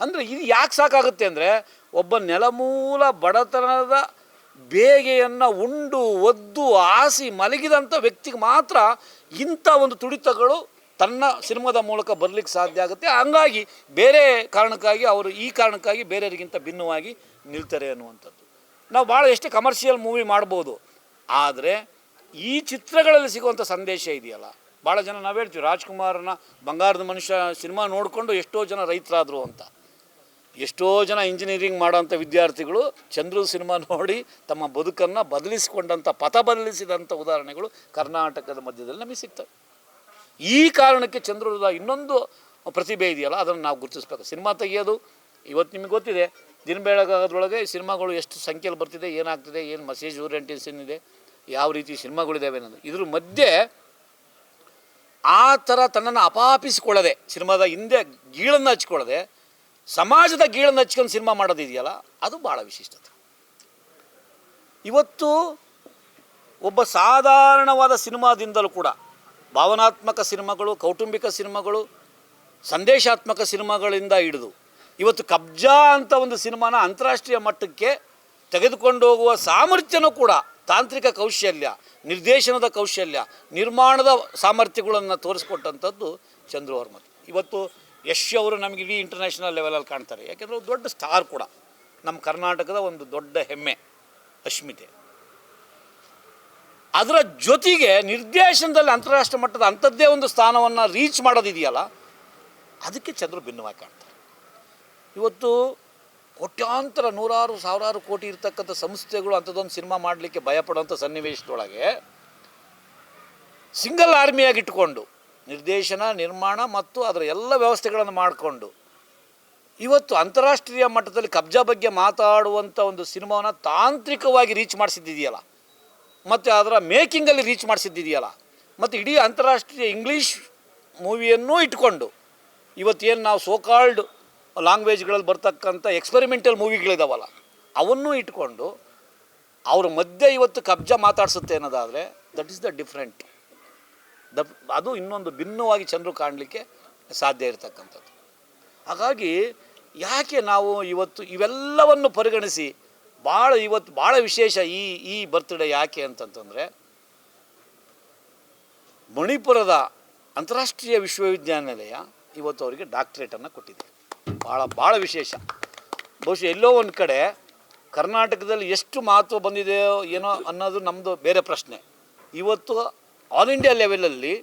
ಅಂದರೆ ಇದು ಯಾಕೆ ಸಾಕಾಗುತ್ತೆ ಅಂದರೆ, ಒಬ್ಬ ನೆಲಮೂಲ ಬಡತನದ ಬೇಗೆಯನ್ನು ಉಂಡು ಒದ್ದು ಆಸಿ ಮಲಗಿದಂಥ ವ್ಯಕ್ತಿಗೆ ಮಾತ್ರ ಇಂಥ ಒಂದು ತುಡಿತಗಳು ತನ್ನ ಸಿನಿಮಾದ ಮೂಲಕ ಬರಲಿಕ್ಕೆ ಸಾಧ್ಯ ಆಗುತ್ತೆ. ಹಂಗಾಗಿ ಬೇರೆ ಕಾರಣಕ್ಕಾಗಿ ಅವರು ಈ ಕಾರಣಕ್ಕಾಗಿ ಬೇರೆಯವರಿಗಿಂತ ಭಿನ್ನವಾಗಿ ನಿಲ್ತಾರೆ ಅನ್ನುವಂಥದ್ದು. ನಾವು ಭಾಳ ಎಷ್ಟೇ ಕಮರ್ಷಿಯಲ್ ಮೂವಿ ಮಾಡ್ಬೋದು, ಆದರೆ ಈ ಚಿತ್ರಗಳಲ್ಲಿ ಸಿಗುವಂಥ ಸಂದೇಶ ಇದೆಯಲ್ಲ, ಭಾಳ ಜನ ನಾವು ಹೇಳ್ತೀವಿ ರಾಜ್ಕುಮಾರನ ಬಂಗಾರದ ಮನುಷ್ಯ ಸಿನಿಮಾ ನೋಡಿಕೊಂಡು ಎಷ್ಟೋ ಜನ ರೈತರಾದರು ಅಂತ. ಎಷ್ಟೋ ಜನ ಇಂಜಿನಿಯರಿಂಗ್ ಮಾಡೋಂಥ ವಿದ್ಯಾರ್ಥಿಗಳು ಚಂದ್ರು ಸಿನಿಮಾ ನೋಡಿ ತಮ್ಮ ಬದುಕನ್ನು ಬದಲಿಸಿಕೊಂಡಂಥ, ಪಥ ಬದಲಿಸಿದಂಥ ಉದಾಹರಣೆಗಳು ಕರ್ನಾಟಕದ ಮಧ್ಯದಲ್ಲಿ ನಮಗೆ ಸಿಗ್ತವೆ. ಈ ಕಾರಣಕ್ಕೆ ಚಂದ್ರದ ಇನ್ನೊಂದು ಪ್ರತಿಭೆ ಇದೆಯಲ್ಲ, ಅದನ್ನು ನಾವು ಗುರುತಿಸ್ಬೇಕು. ಸಿನಿಮಾ ತೆಗೆಯೋದು ಇವತ್ತು ನಿಮಗೆ ಗೊತ್ತಿದೆ, ದಿನ ಬೆಳಗಾಗೋದ್ರೊಳಗೆ ಸಿನಿಮಾಗಳು ಎಷ್ಟು ಸಂಖ್ಯೆಯಲ್ಲಿ ಬರ್ತಿದೆ, ಏನಾಗ್ತಿದೆ, ಏನು ಮೆಸೇಜ್ ಓರಿಯೆಂಟೇಷನ್ ಇದೆ, ಯಾವ ರೀತಿ ಸಿನಿಮಾಗಳಿದ್ದಾವೆ ಅನ್ನೋದು. ಇದ್ರ ಮಧ್ಯೆ ಆ ಥರ ತನ್ನನ್ನು ಅಪಾಪಿಸಿಕೊಳ್ಳದೆ, ಸಿನಿಮಾದ ಹಿಂದೆ ಗೀಳನ್ನು ಹಚ್ಕೊಳ್ಳದೆ ಸಮಾಜದ ಗೀಳನ್ನು ಹಚ್ಕೊಂಡು ಸಿನಿಮಾ ಮಾಡೋದಿದೆಯಲ್ಲ, ಅದು ಭಾಳ ವಿಶಿಷ್ಟತೆ. ಇವತ್ತು ಒಬ್ಬ ಸಾಧಾರಣವಾದ ಸಿನಿಮಾದಿಂದಲೂ ಕೂಡ ಭಾವನಾತ್ಮಕ ಸಿನಿಮಾಗಳು, ಕೌಟುಂಬಿಕ ಸಿನಿಮಾಗಳು, ಸಂದೇಶಾತ್ಮಕ ಸಿನಿಮಾಗಳಿಂದ ಹಿಡಿದು ಇವತ್ತು ಕಬ್ಜಾ ಅಂತ ಒಂದು ಸಿನಿಮಾನ ಅಂತಾರಾಷ್ಟ್ರೀಯ ಮಟ್ಟಕ್ಕೆ ತೆಗೆದುಕೊಂಡು ಹೋಗುವ ಸಾಮರ್ಥ್ಯನೂ ಕೂಡ, ತಾಂತ್ರಿಕ ಕೌಶಲ್ಯ, ನಿರ್ದೇಶನದ ಕೌಶಲ್ಯ, ನಿರ್ಮಾಣದ ಸಾಮರ್ಥ್ಯಗಳನ್ನು ತೋರಿಸ್ಕೊಟ್ಟಂಥದ್ದು ಚಂದ್ರು ಅವ್ರ ಮತ. ಇವತ್ತು ಯಶ್ ಅವರು ನಮಗೆ ಇಡೀ ಇಂಟರ್ನ್ಯಾಷನಲ್ ಲೆವೆಲಲ್ಲಿ ಕಾಣ್ತಾರೆ. ಯಾಕೆಂದರೆ ದೊಡ್ಡ ಸ್ಟಾರ್ ಕೂಡ, ನಮ್ಮ ಕರ್ನಾಟಕದ ಒಂದು ದೊಡ್ಡ ಹೆಮ್ಮೆ, ಅಸ್ಮಿತೆ. ಅದರ ಜೊತೆಗೆ ನಿರ್ದೇಶನದಲ್ಲಿ ಅಂತಾರಾಷ್ಟ್ರೀಯ ಮಟ್ಟದ ಅಂಥದ್ದೇ ಒಂದು ಸ್ಥಾನವನ್ನು ರೀಚ್ ಮಾಡೋದಿದೆಯಲ್ಲ, ಅದಕ್ಕೆ ಚಂದ್ರು ಭಿನ್ನವಾಗಿ ಕಾಣ್ತಾರೆ. ಇವತ್ತು ಕೋಟ್ಯಾಂತರ, ನೂರಾರು, ಸಾವಿರಾರು ಕೋಟಿ ಇರ್ತಕ್ಕಂಥ ಸಂಸ್ಥೆಗಳು ಅಂಥದ್ದೊಂದು ಸಿನಿಮಾ ಮಾಡಲಿಕ್ಕೆ ಭಯಪಡುವಂಥ ಸನ್ನಿವೇಶದೊಳಗೆ ಸಿಂಗಲ್ ಆರ್ಮಿಯಾಗಿ ಇಟ್ಕೊಂಡು ನಿರ್ದೇಶನ, ನಿರ್ಮಾಣ ಮತ್ತು ಅದರ ಎಲ್ಲ ವ್ಯವಸ್ಥೆಗಳನ್ನು ಮಾಡಿಕೊಂಡು ಇವತ್ತು ಅಂತಾರಾಷ್ಟ್ರೀಯ ಮಟ್ಟದಲ್ಲಿ ಕಬ್ಜಾ ಬಗ್ಗೆ ಮಾತಾಡುವಂಥ ಒಂದು ಸಿನಿಮಾವನ್ನು ತಾಂತ್ರಿಕವಾಗಿ ರೀಚ್ ಮಾಡಿಸಿದ್ದಿದೆಯಲ್ಲ, ಮತ್ತು ಅದರ ಮೇಕಿಂಗಲ್ಲಿ ರೀಚ್ ಮಾಡಿಸಿದ್ದಿದೆಯಲ್ಲ, ಮತ್ತು ಇಡೀ ಅಂತಾರಾಷ್ಟ್ರೀಯ ಇಂಗ್ಲೀಷ್ ಮೂವಿಯನ್ನೂ ಇಟ್ಕೊಂಡು ಇವತ್ತೇನು ನಾವು ಸೋಕಾಲ್ಡ್ ಲ್ಯಾಂಗ್ವೇಜ್ಗಳಲ್ಲಿ ಬರ್ತಕ್ಕಂಥ ಎಕ್ಸ್ಪೆರಿಮೆಂಟಲ್ ಮೂವಿಗಳಿದಾವಲ್ಲ, ಅವನ್ನೂ ಇಟ್ಕೊಂಡು ಅವ್ರ ಮಧ್ಯೆ ಇವತ್ತು ಕಬ್ಜಾ ಮಾತಾಡಿಸುತ್ತೆ ಅನ್ನೋದಾದರೆ ದಟ್ ಈಸ್ ದ ಡಿಫ್ರೆಂಟ್. ಅದು ಇನ್ನೊಂದು ಭಿನ್ನವಾಗಿ ಚಂದ್ರು ಕಾಣಲಿಕ್ಕೆ ಸಾಧ್ಯ ಇರತಕ್ಕಂಥದ್ದು. ಹಾಗಾಗಿ ಯಾಕೆ ನಾವು ಇವತ್ತು ಇವೆಲ್ಲವನ್ನು ಪರಿಗಣಿಸಿ ಇವತ್ತು ಭಾಳ ವಿಶೇಷ ಈ ಬರ್ತ್ಡೇ ಯಾಕೆ ಅಂತಂತಂದರೆ, ಮಣಿಪುರದ ಅಂತಾರಾಷ್ಟ್ರೀಯ ವಿಶ್ವವಿದ್ಯಾನಿಲಯ ಇವತ್ತು ಅವರಿಗೆ ಡಾಕ್ಟ್ರೇಟನ್ನು ಕೊಟ್ಟಿದೆ. ಭಾಳ ವಿಶೇಷ. ಬಹುಶಃ ಎಲ್ಲೋ ಒಂದು ಕಡೆ ಕರ್ನಾಟಕದಲ್ಲಿ ಎಷ್ಟು ಮಹತ್ವ ಬಂದಿದೆಯೋ ಏನೋ ಅನ್ನೋದು ನಮ್ಮದು ಬೇರೆ ಪ್ರಶ್ನೆ. ಇವತ್ತು ಆಲ್ ಇಂಡಿಯಾ ಲೆವೆಲಲ್ಲಿ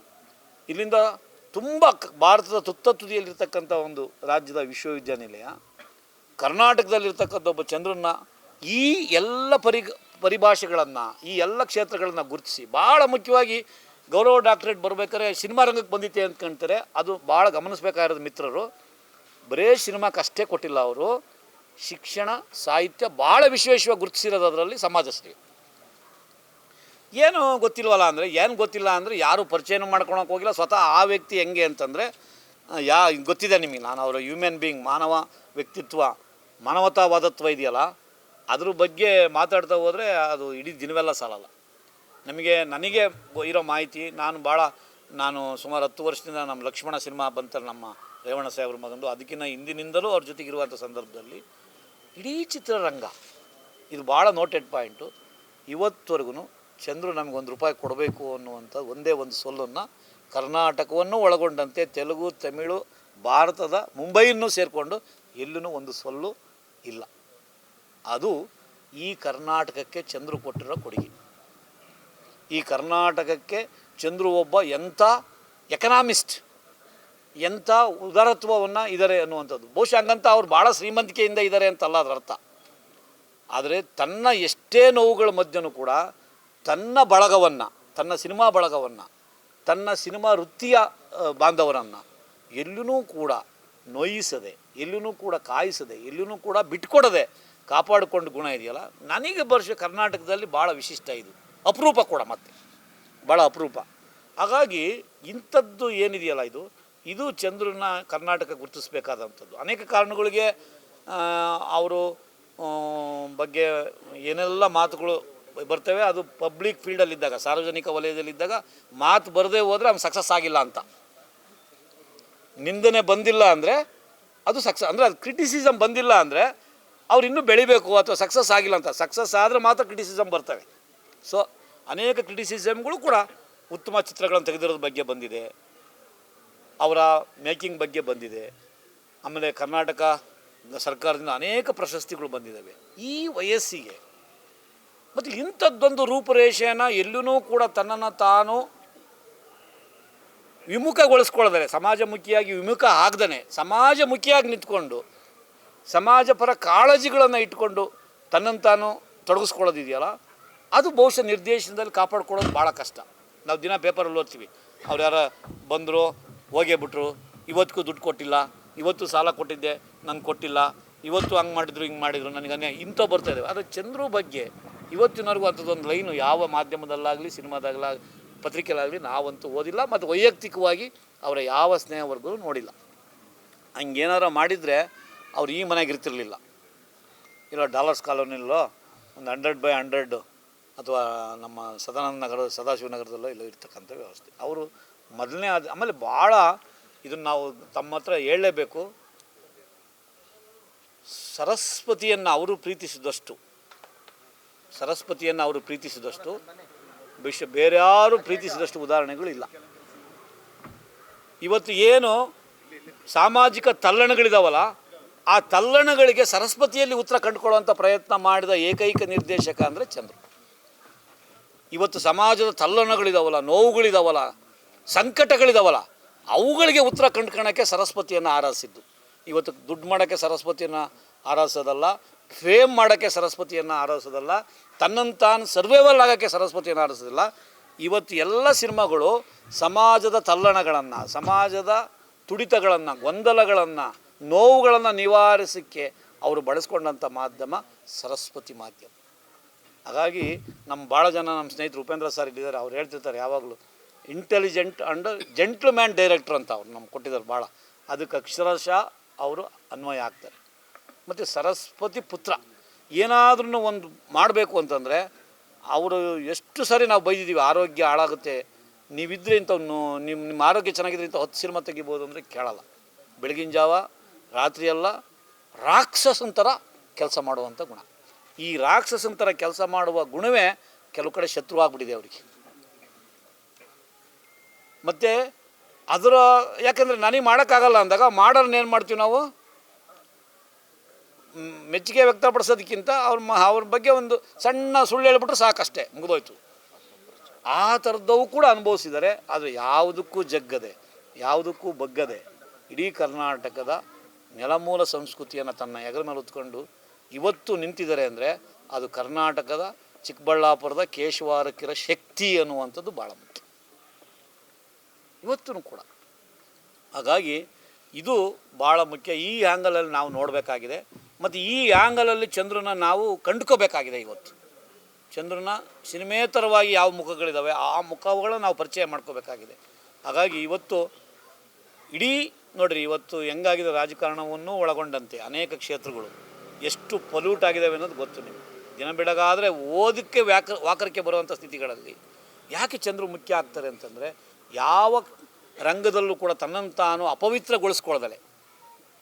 ಇಲ್ಲಿಂದ ತುಂಬ ಭಾರತದ ತುದಿಯಲ್ಲಿರ್ತಕ್ಕಂಥ ಒಂದು ರಾಜ್ಯದ ವಿಶ್ವವಿದ್ಯಾನಿಲಯ ಕರ್ನಾಟಕದಲ್ಲಿರ್ತಕ್ಕಂಥ ಒಬ್ಬ ಚಂದ್ರನ್ನ ಈ ಎಲ್ಲ ಪರಿಭಾಷೆಗಳನ್ನು, ಈ ಎಲ್ಲ ಕ್ಷೇತ್ರಗಳನ್ನು ಗುರುತಿಸಿ, ಭಾಳ ಮುಖ್ಯವಾಗಿ ಗೌರವ ಡಾಕ್ಟ್ರೇಟ್ ಬರಬೇಕಾದ್ರೆ ಸಿನಿಮಾ ರಂಗಕ್ಕೆ ಬಂದಿತ್ತೆ ಅಂತ ಕಾಣ್ತಾರೆ. ಅದು ಭಾಳ ಗಮನಿಸಬೇಕಾಗಿರೋದು ಮಿತ್ರರು. ಬರೇ ಸಿನಿಮಾಕ್ಕೆ ಅಷ್ಟೇ ಕೊಟ್ಟಿಲ್ಲ, ಅವರು ಶಿಕ್ಷಣ, ಸಾಹಿತ್ಯ ಭಾಳ ವಿಶೇಷವಾಗಿ ಗುರುತಿಸಿರೋದು. ಅದರಲ್ಲಿ ಸಮಾಜ ಸೇವೆ ಏನು ಗೊತ್ತಿಲ್ವಲ್ಲ ಅಂದರೆ, ಏನು ಗೊತ್ತಿಲ್ಲ ಅಂದರೆ ಯಾರೂ ಪರಿಚಯನೂ ಮಾಡ್ಕೊಳಕ್ಕೆ ಹೋಗಿಲ್ಲ. ಸ್ವತಃ ಆ ವ್ಯಕ್ತಿ ಹೆಂಗೆ ಅಂತಂದರೆ, ಗೊತ್ತಿದೆ ನಿಮಗೆ, ನಾನು ಅವರ ಹ್ಯೂಮನ್ ಬೀಯಿಂಗ್, ಮಾನವ ವ್ಯಕ್ತಿತ್ವ, ಮಾನವತಾವಾದತ್ವ ಇದೆಯಲ್ಲ, ಅದ್ರ ಬಗ್ಗೆ ಮಾತಾಡ್ತಾ ಹೋದರೆ ಅದು ಇಡೀ ದಿನವೆಲ್ಲ ಸಾಲಲ್ಲ. ನನಗೆ ಇರೋ ಮಾಹಿತಿ, ನಾನು ಸುಮಾರು 10 ವರ್ಷದಿಂದ ನಮ್ಮ ಲಕ್ಷ್ಮಣ ಸಿನಿಮಾ ಬಂತಲ್ಲ, ನಮ್ಮ ರೇವಣ್ಣ ಸಾಹೇಬ್ರ ಮಗಂದು, ಅದಕ್ಕಿಂತ ಹಿಂದಿನಿಂದಲೂ ಅವ್ರ ಜೊತೆಗಿರುವಂಥ ಸಂದರ್ಭದಲ್ಲಿ ಇಡೀ ಚಿತ್ರರಂಗ ಇದು ಭಾಳ ನೋಟೆಡ್ ಪಾಯಿಂಟು. ಇವತ್ತುವರೆಗೂ ಚಂದ್ರು ನಮಗೆ ₹1 ಕೊಡಬೇಕು ಅನ್ನುವಂಥ ಒಂದೇ ಒಂದು ಸೊಲ್ಲನ್ನು ಕರ್ನಾಟಕವನ್ನು ಒಳಗೊಂಡಂತೆ ತೆಲುಗು, ತಮಿಳು, ಭಾರತದ ಮುಂಬೈಯನ್ನು ಸೇರಿಕೊಂಡು ಎಲ್ಲೂ ಒಂದು ಸೊಲ್ಲು ಇಲ್ಲ. ಅದು ಈ ಕರ್ನಾಟಕಕ್ಕೆ ಚಂದ್ರು ಕೊಟ್ಟಿರೋ ಕೊಡುಗೆ. ಈ ಕರ್ನಾಟಕಕ್ಕೆ ಚಂದ್ರು ಒಬ್ಬ ಎಂಥ ಎಕನಾಮಿಸ್ಟ್, ಎಂಥ ಉದಾರತ್ವವನ್ನು ಇದ್ದಾರೆ ಅನ್ನುವಂಥದ್ದು. ಬಹುಶಃ ಹಂಗಂತ ಅವ್ರು ಭಾಳ ಶ್ರೀಮಂತಿಕೆಯಿಂದ ಇದ್ದಾರೆ ಅಂತಲ್ಲ ಅದರ ಅರ್ಥ. ಆದರೆ ತನ್ನ ಎಷ್ಟೇ ನೋವುಗಳ ಮಧ್ಯನೂ ಕೂಡ ತನ್ನ ಬಳಗವನ್ನು, ತನ್ನ ಸಿನಿಮಾ ಬಳಗವನ್ನು, ತನ್ನ ಸಿನಿಮಾ ವೃತ್ತಿಯ ಬಾಂಧವರನ್ನು ಎಲ್ಲೂ ಕೂಡ ನೋಯಿಸದೆ, ಎಲ್ಲೂ ಕೂಡ ಕಾಯಿಸದೆ, ಎಲ್ಲೂ ಕೂಡ ಬಿಟ್ಕೊಡದೆ ಕಾಪಾಡಿಕೊಂಡು ಗುಣ ಇದೆಯಲ್ಲ, ನನಗೆ ಕರ್ನಾಟಕದಲ್ಲಿ ಭಾಳ ವಿಶಿಷ್ಟ. ಇದು ಅಪರೂಪ ಕೂಡ, ಮತ್ತೆ ಭಾಳ ಅಪರೂಪ. ಹಾಗಾಗಿ ಇಂಥದ್ದು ಏನಿದೆಯಲ್ಲ ಇದು ಚಂದ್ರನ ಕರ್ನಾಟಕ ಗುರುತಿಸಬೇಕಾದಂಥದ್ದು. ಅನೇಕ ಕಾರಣಗಳಿಗೆ ಅವರು ಬಗ್ಗೆ ಏನೆಲ್ಲ ಮಾತುಗಳು ಬರ್ತವೆ. ಅದು ಪಬ್ಲಿಕ್ ಫೀಲ್ಡಲ್ಲಿದ್ದಾಗ, ಸಾರ್ವಜನಿಕ ವಲಯದಲ್ಲಿದ್ದಾಗ ಮಾತು ಬರದೇ ಹೋದರೆ ಅವ್ನು ಸಕ್ಸಸ್ ಆಗಿಲ್ಲ ಅಂತ. ನಿಂದನೆ ಬಂದಿಲ್ಲ ಅಂದರೆ ಅದು ಅಂದರೆ ಅದು ಕ್ರಿಟಿಸಿಸಮ್ ಬಂದಿಲ್ಲ ಅಂದರೆ ಅವ್ರು ಇನ್ನೂ ಬೆಳಿಬೇಕು ಅಥವಾ ಸಕ್ಸಸ್ ಆಗಿಲ್ಲ ಅಂತ. ಸಕ್ಸಸ್ ಆದರೆ ಮಾತ್ರ ಕ್ರಿಟಿಸಿಸಮ್ ಬರ್ತವೆ. ಸೊ ಅನೇಕ ಕ್ರಿಟಿಸಿಸಮ್ಗಳು ಕೂಡ ಉತ್ತಮ ಚಿತ್ರಗಳನ್ನು ತೆಗೆದಿರೋದ್ರ ಬಗ್ಗೆ ಬಂದಿದೆ, ಅವರ ಮೇಕಿಂಗ್ ಬಗ್ಗೆ ಬಂದಿದೆ. ಆಮೇಲೆ ಕರ್ನಾಟಕ ಸರ್ಕಾರದಿಂದ ಅನೇಕ ಪ್ರಶಸ್ತಿಗಳು ಬಂದಿದ್ದಾವೆ ಈ ವಯಸ್ಸಿಗೆ. ಮತ್ತು ಇಂಥದ್ದೊಂದು ರೂಪುರೇಷೆಯನ್ನು ಎಲ್ಲೂ ಕೂಡ ತನ್ನನ್ನು ತಾನು ವಿಮುಖಗೊಳಿಸ್ಕೊಳ್ಳೋದರೆ, ಸಮಾಜಮುಖಿಯಾಗಿ ವಿಮುಖ ಆಗದೇ ಸಮಾಜಮುಖಿಯಾಗಿ ನಿಂತ್ಕೊಂಡು ಸಮಾಜ ಪರ ಕಾಳಜಿಗಳನ್ನು ಇಟ್ಕೊಂಡು ತನ್ನನ್ನು ತಾನು ತೊಡಗಿಸ್ಕೊಳ್ಳೋದಿದೆಯಲ್ಲ, ಅದು ಬಹುಶಃ ನಿರ್ದೇಶನದಲ್ಲಿ ಕಾಪಾಡ್ಕೊಳ್ಳೋದು ಭಾಳ ಕಷ್ಟ. ನಾವು ದಿನ ಪೇಪರಲ್ಲಿ ಓದ್ತೀವಿ, ಅವ್ರು ಯಾರು ಬಂದರು ಹೋಗೇ ಬಿಟ್ರು, ಇವತ್ತಿಗೂ ದುಡ್ಡು ಕೊಟ್ಟಿಲ್ಲ, ಇವತ್ತು ಸಾಲ ಕೊಟ್ಟಿದ್ದೆ ನಂಗೆ ಕೊಟ್ಟಿಲ್ಲ, ಇವತ್ತು ಹಂಗೆ ಮಾಡಿದ್ರು ಹಿಂಗೆ ಮಾಡಿದ್ರು ನನಗೆ ಇಂಥ ಬರ್ತಾಯಿದ್ದೇವೆ. ಆದರೆ ಚಂದ್ರು ಬಗ್ಗೆ ಇವತ್ತಿನವರೆಗೂ ಅಂಥದ್ದೊಂದು ಲೈನು ಯಾವ ಮಾಧ್ಯಮದಲ್ಲಾಗಲಿ, ಸಿನಿಮಾದಾಗಲಾಗಲಿ, ಪತ್ರಿಕೆಲಾಗಲಿ ನಾವಂತೂ ಓದಿಲ್ಲ. ಮತ್ತು ವೈಯಕ್ತಿಕವಾಗಿ ಅವರ ಯಾವ ಸ್ನೇಹವರ್ಗರು ನೋಡಿಲ್ಲ. ಹಂಗೇನಾರು ಮಾಡಿದರೆ ಅವ್ರು ಈ ಮನೆಗೆ ಇರ್ತಿರ್ಲಿಲ್ಲ. ಇಲ್ಲ ಡಾಲರ್ಸ್ ಕಾಲೋನಿಲ್ಲೋ ಒಂದು 100/100 ಅಥವಾ ನಮ್ಮ ಸದಾಶಿವನಗರದಲ್ಲೋ ಇಲ್ಲೋ ಇರ್ತಕ್ಕಂಥ ವ್ಯವಸ್ಥೆ. ಅವರು ಮೊದಲನೇ ಆಮೇಲೆ ಭಾಳ ಇದನ್ನು ನಾವು ತಮ್ಮ ಹತ್ರ ಹೇಳಲೇಬೇಕು. ಸರಸ್ವತಿಯನ್ನು ಅವರು ಪ್ರೀತಿಸಿದಷ್ಟು ಬೇರೆ ಯಾರು ಪ್ರೀತಿಸಿದಷ್ಟು ಉದಾಹರಣೆಗಳು ಇಲ್ಲ. ಇವತ್ತು ಏನು ಸಾಮಾಜಿಕ ತಲ್ಲಣಗಳಿದಾವಲ್ಲ, ಆ ತಲ್ಲಣಗಳಿಗೆ ಸರಸ್ವತಿಯಲ್ಲಿ ಉತ್ತರ ಕಂಡುಕೊಳ್ಳುವಂಥ ಪ್ರಯತ್ನ ಮಾಡಿದ ಏಕೈಕ ನಿರ್ದೇಶಕ ಅಂದರೆ ಚಂದ್ರು. ಇವತ್ತು ಸಮಾಜದ ತಲ್ಲಣಗಳಿದಾವಲ್ಲ, ನೋವುಗಳಿದಾವಲ್ಲ, ಸಂಕಟಗಳಿದಾವಲ್ಲ, ಅವುಗಳಿಗೆ ಉತ್ತರ ಕಂಡುಕೊಳ್ಳೋಕ್ಕೆ ಸರಸ್ವತಿಯನ್ನು ಆರಾಧಿಸಿದ್ದು. ಇವತ್ತು ದುಡ್ಡು ಮಾಡೋಕ್ಕೆ ಸರಸ್ವತಿಯನ್ನು ಆರಾಧಿಸೋದಲ್ಲ, ಫೇಮ್ ಮಾಡೋಕ್ಕೆ ಸರಸ್ವತಿಯನ್ನು ಆರಾಧಿಸೋದಲ್ಲ, ತನ್ನನ್ನು ತಾನು ಸರ್ವೈವಲ್ ಆಗೋಕ್ಕೆ ಸರಸ್ವತಿಯನ್ನು ಆರಾಧಿಸೋದಿಲ್ಲ. ಇವತ್ತು ಎಲ್ಲ ಸಿನಿಮಾಗಳು ಸಮಾಜದ ತಲ್ಲಣಗಳನ್ನು, ಸಮಾಜದ ತುಡಿತಗಳನ್ನು, ಗೊಂದಲಗಳನ್ನು, ನೋವುಗಳನ್ನು ನಿವಾರಿಸೋಕ್ಕೆ ಅವರು ಬಳಸ್ಕೊಂಡಂಥ ಮಾಧ್ಯಮ ಸರಸ್ವತಿ ಮಾಧ್ಯಮ. ಹಾಗಾಗಿ ಭಾಳ ಜನ ನಮ್ಮ ಸ್ನೇಹಿತರು ಉಪೇಂದ್ರ ಸರ್ ಇಲ್ಲಿದ್ದಾರೆ, ಅವ್ರು ಹೇಳ್ತಿರ್ತಾರೆ ಯಾವಾಗಲೂ ಇಂಟೆಲಿಜೆಂಟ್ ಆ್ಯಂಡ್ ಜೆಂಟ್ಲ್ಮ್ಯಾನ್ ಡೈರೆಕ್ಟ್ರ್ ಅಂತ ಅವ್ರು ನಮ್ಗೆ ಕೊಟ್ಟಿದ್ದಾರೆ ಭಾಳ. ಅದಕ್ಕೆ ಅಕ್ಷರಶಃ ಅವರು ಅನ್ವಯ ಆಗ್ತಾರೆ. ಮತ್ತು ಸರಸ್ವತಿ ಪುತ್ರ ಏನಾದ್ರೂ ಒಂದು ಮಾಡಬೇಕು ಅಂತಂದರೆ ಅವರು ಎಷ್ಟು ಸರಿ ನಾವು ಬೈದಿದ್ದೀವಿ, ಆರೋಗ್ಯ ಹಾಳಾಗುತ್ತೆ, ನೀವಿದ್ದರೆ ಇಂಥವ್ನು ನಿಮ್ಮ ಆರೋಗ್ಯ ಚೆನ್ನಾಗಿದ್ರೆ ಇಂಥ 10 ಸಿನಿಮಾ ತೆಗಿಬೋದು ಅಂದರೆ ಕೇಳಲ್ಲ. ಬೆಳಗಿನ ಜಾವ ರಾತ್ರಿಯೆಲ್ಲ ರಾಕ್ಷಸನ ಥರ ಕೆಲಸ ಮಾಡುವಂಥ ಗುಣ. ಈ ರಾಕ್ಷಸನ ಥರ ಕೆಲಸ ಮಾಡುವ ಗುಣವೇ ಕೆಲವು ಕಡೆ ಶತ್ರು ಆಗ್ಬಿಟ್ಟಿದೆ ಅವರಿಗೆ. ಮತ್ತು ಯಾಕೆಂದರೆ ನನಗೆ ಮಾಡೋಕ್ಕಾಗಲ್ಲ ಅಂದಾಗ ಮಾಡೋರನ್ನ ಏನು ಮಾಡ್ತೀವಿ ನಾವು, ಮೆಚ್ಚುಗೆ ವ್ಯಕ್ತಪಡಿಸೋದಕ್ಕಿಂತ ಅವ್ರ ಬಗ್ಗೆ ಒಂದು ಸಣ್ಣ ಸುಳ್ಳು ಹೇಳ್ಬಿಟ್ರೆ ಸಾಕಷ್ಟೇ, ಮುಗಿದೋಯ್ತು. ಆ ಥರದ್ದವು ಕೂಡ ಅನುಭವಿಸಿದ್ದಾರೆ. ಆದರೆ ಯಾವುದಕ್ಕೂ ಜಗ್ಗದೆ, ಯಾವುದಕ್ಕೂ ಬಗ್ಗದೆ ಇಡೀ ಕರ್ನಾಟಕದ ನೆಲಮೂಲ ಸಂಸ್ಕೃತಿಯನ್ನು ತನ್ನ ಹೆಗಲ ಮೇಲೆ ಹೊತ್ಕೊಂಡು ಇವತ್ತು ನಿಂತಿದ್ದಾರೆ ಅಂದರೆ ಅದು ಕರ್ನಾಟಕದ ಚಿಕ್ಕಬಳ್ಳಾಪುರದ ಕೇಶವಾರಕ್ಕಿರ ಶಕ್ತಿ ಅನ್ನುವಂಥದ್ದು ಭಾಳ ಮುಖ್ಯ ಇವತ್ತೂ ಕೂಡ. ಹಾಗಾಗಿ ಇದು ಭಾಳ ಮುಖ್ಯ. ಈ ಆ್ಯಂಗಲಲ್ಲಿ ನಾವು ನೋಡಬೇಕಾಗಿದೆ. ಮತ್ತು ಈ ಆ್ಯಂಗಲಲ್ಲಿ ಚಂದ್ರನ ನಾವು ಕಂಡುಕೋಬೇಕಾಗಿದೆ. ಇವತ್ತು ಚಂದ್ರನ ಸಿನಿಮೇತರವಾಗಿ ಯಾವ ಮುಖಗಳಿದ್ದಾವೆ ಆ ಮುಖಗಳನ್ನು ನಾವು ಪರಿಚಯ ಮಾಡ್ಕೋಬೇಕಾಗಿದೆ. ಹಾಗಾಗಿ ಇವತ್ತು ಇಡೀ ನೋಡಿರಿ, ಇವತ್ತು ಹೆಂಗಾಗಿದೆ ರಾಜಕಾರಣವನ್ನು ಒಳಗೊಂಡಂತೆ ಅನೇಕ ಕ್ಷೇತ್ರಗಳು ಎಷ್ಟು ಪೊಲ್ಯೂಟ್ ಆಗಿದ್ದಾವೆ ಅನ್ನೋದು ಗೊತ್ತು ನಿಮಗೆ. ದಿನ ಬೆಳಗಾದರೆ ಓದಕ್ಕೆ ವಾಕರಿಕೆ ಬರುವಂಥ ಸ್ಥಿತಿಗಳಲ್ಲಿ ಯಾಕೆ ಚಂದ್ರು ಮುಖ್ಯ ಆಗ್ತಾರೆ ಅಂತಂದರೆ, ಯಾವ ರಂಗದಲ್ಲೂ ಕೂಡ ತನ್ನನ್ನು ತಾನು ಅಪವಿತ್ರಗೊಳಿಸ್ಕೊಳ್ದಲೆ,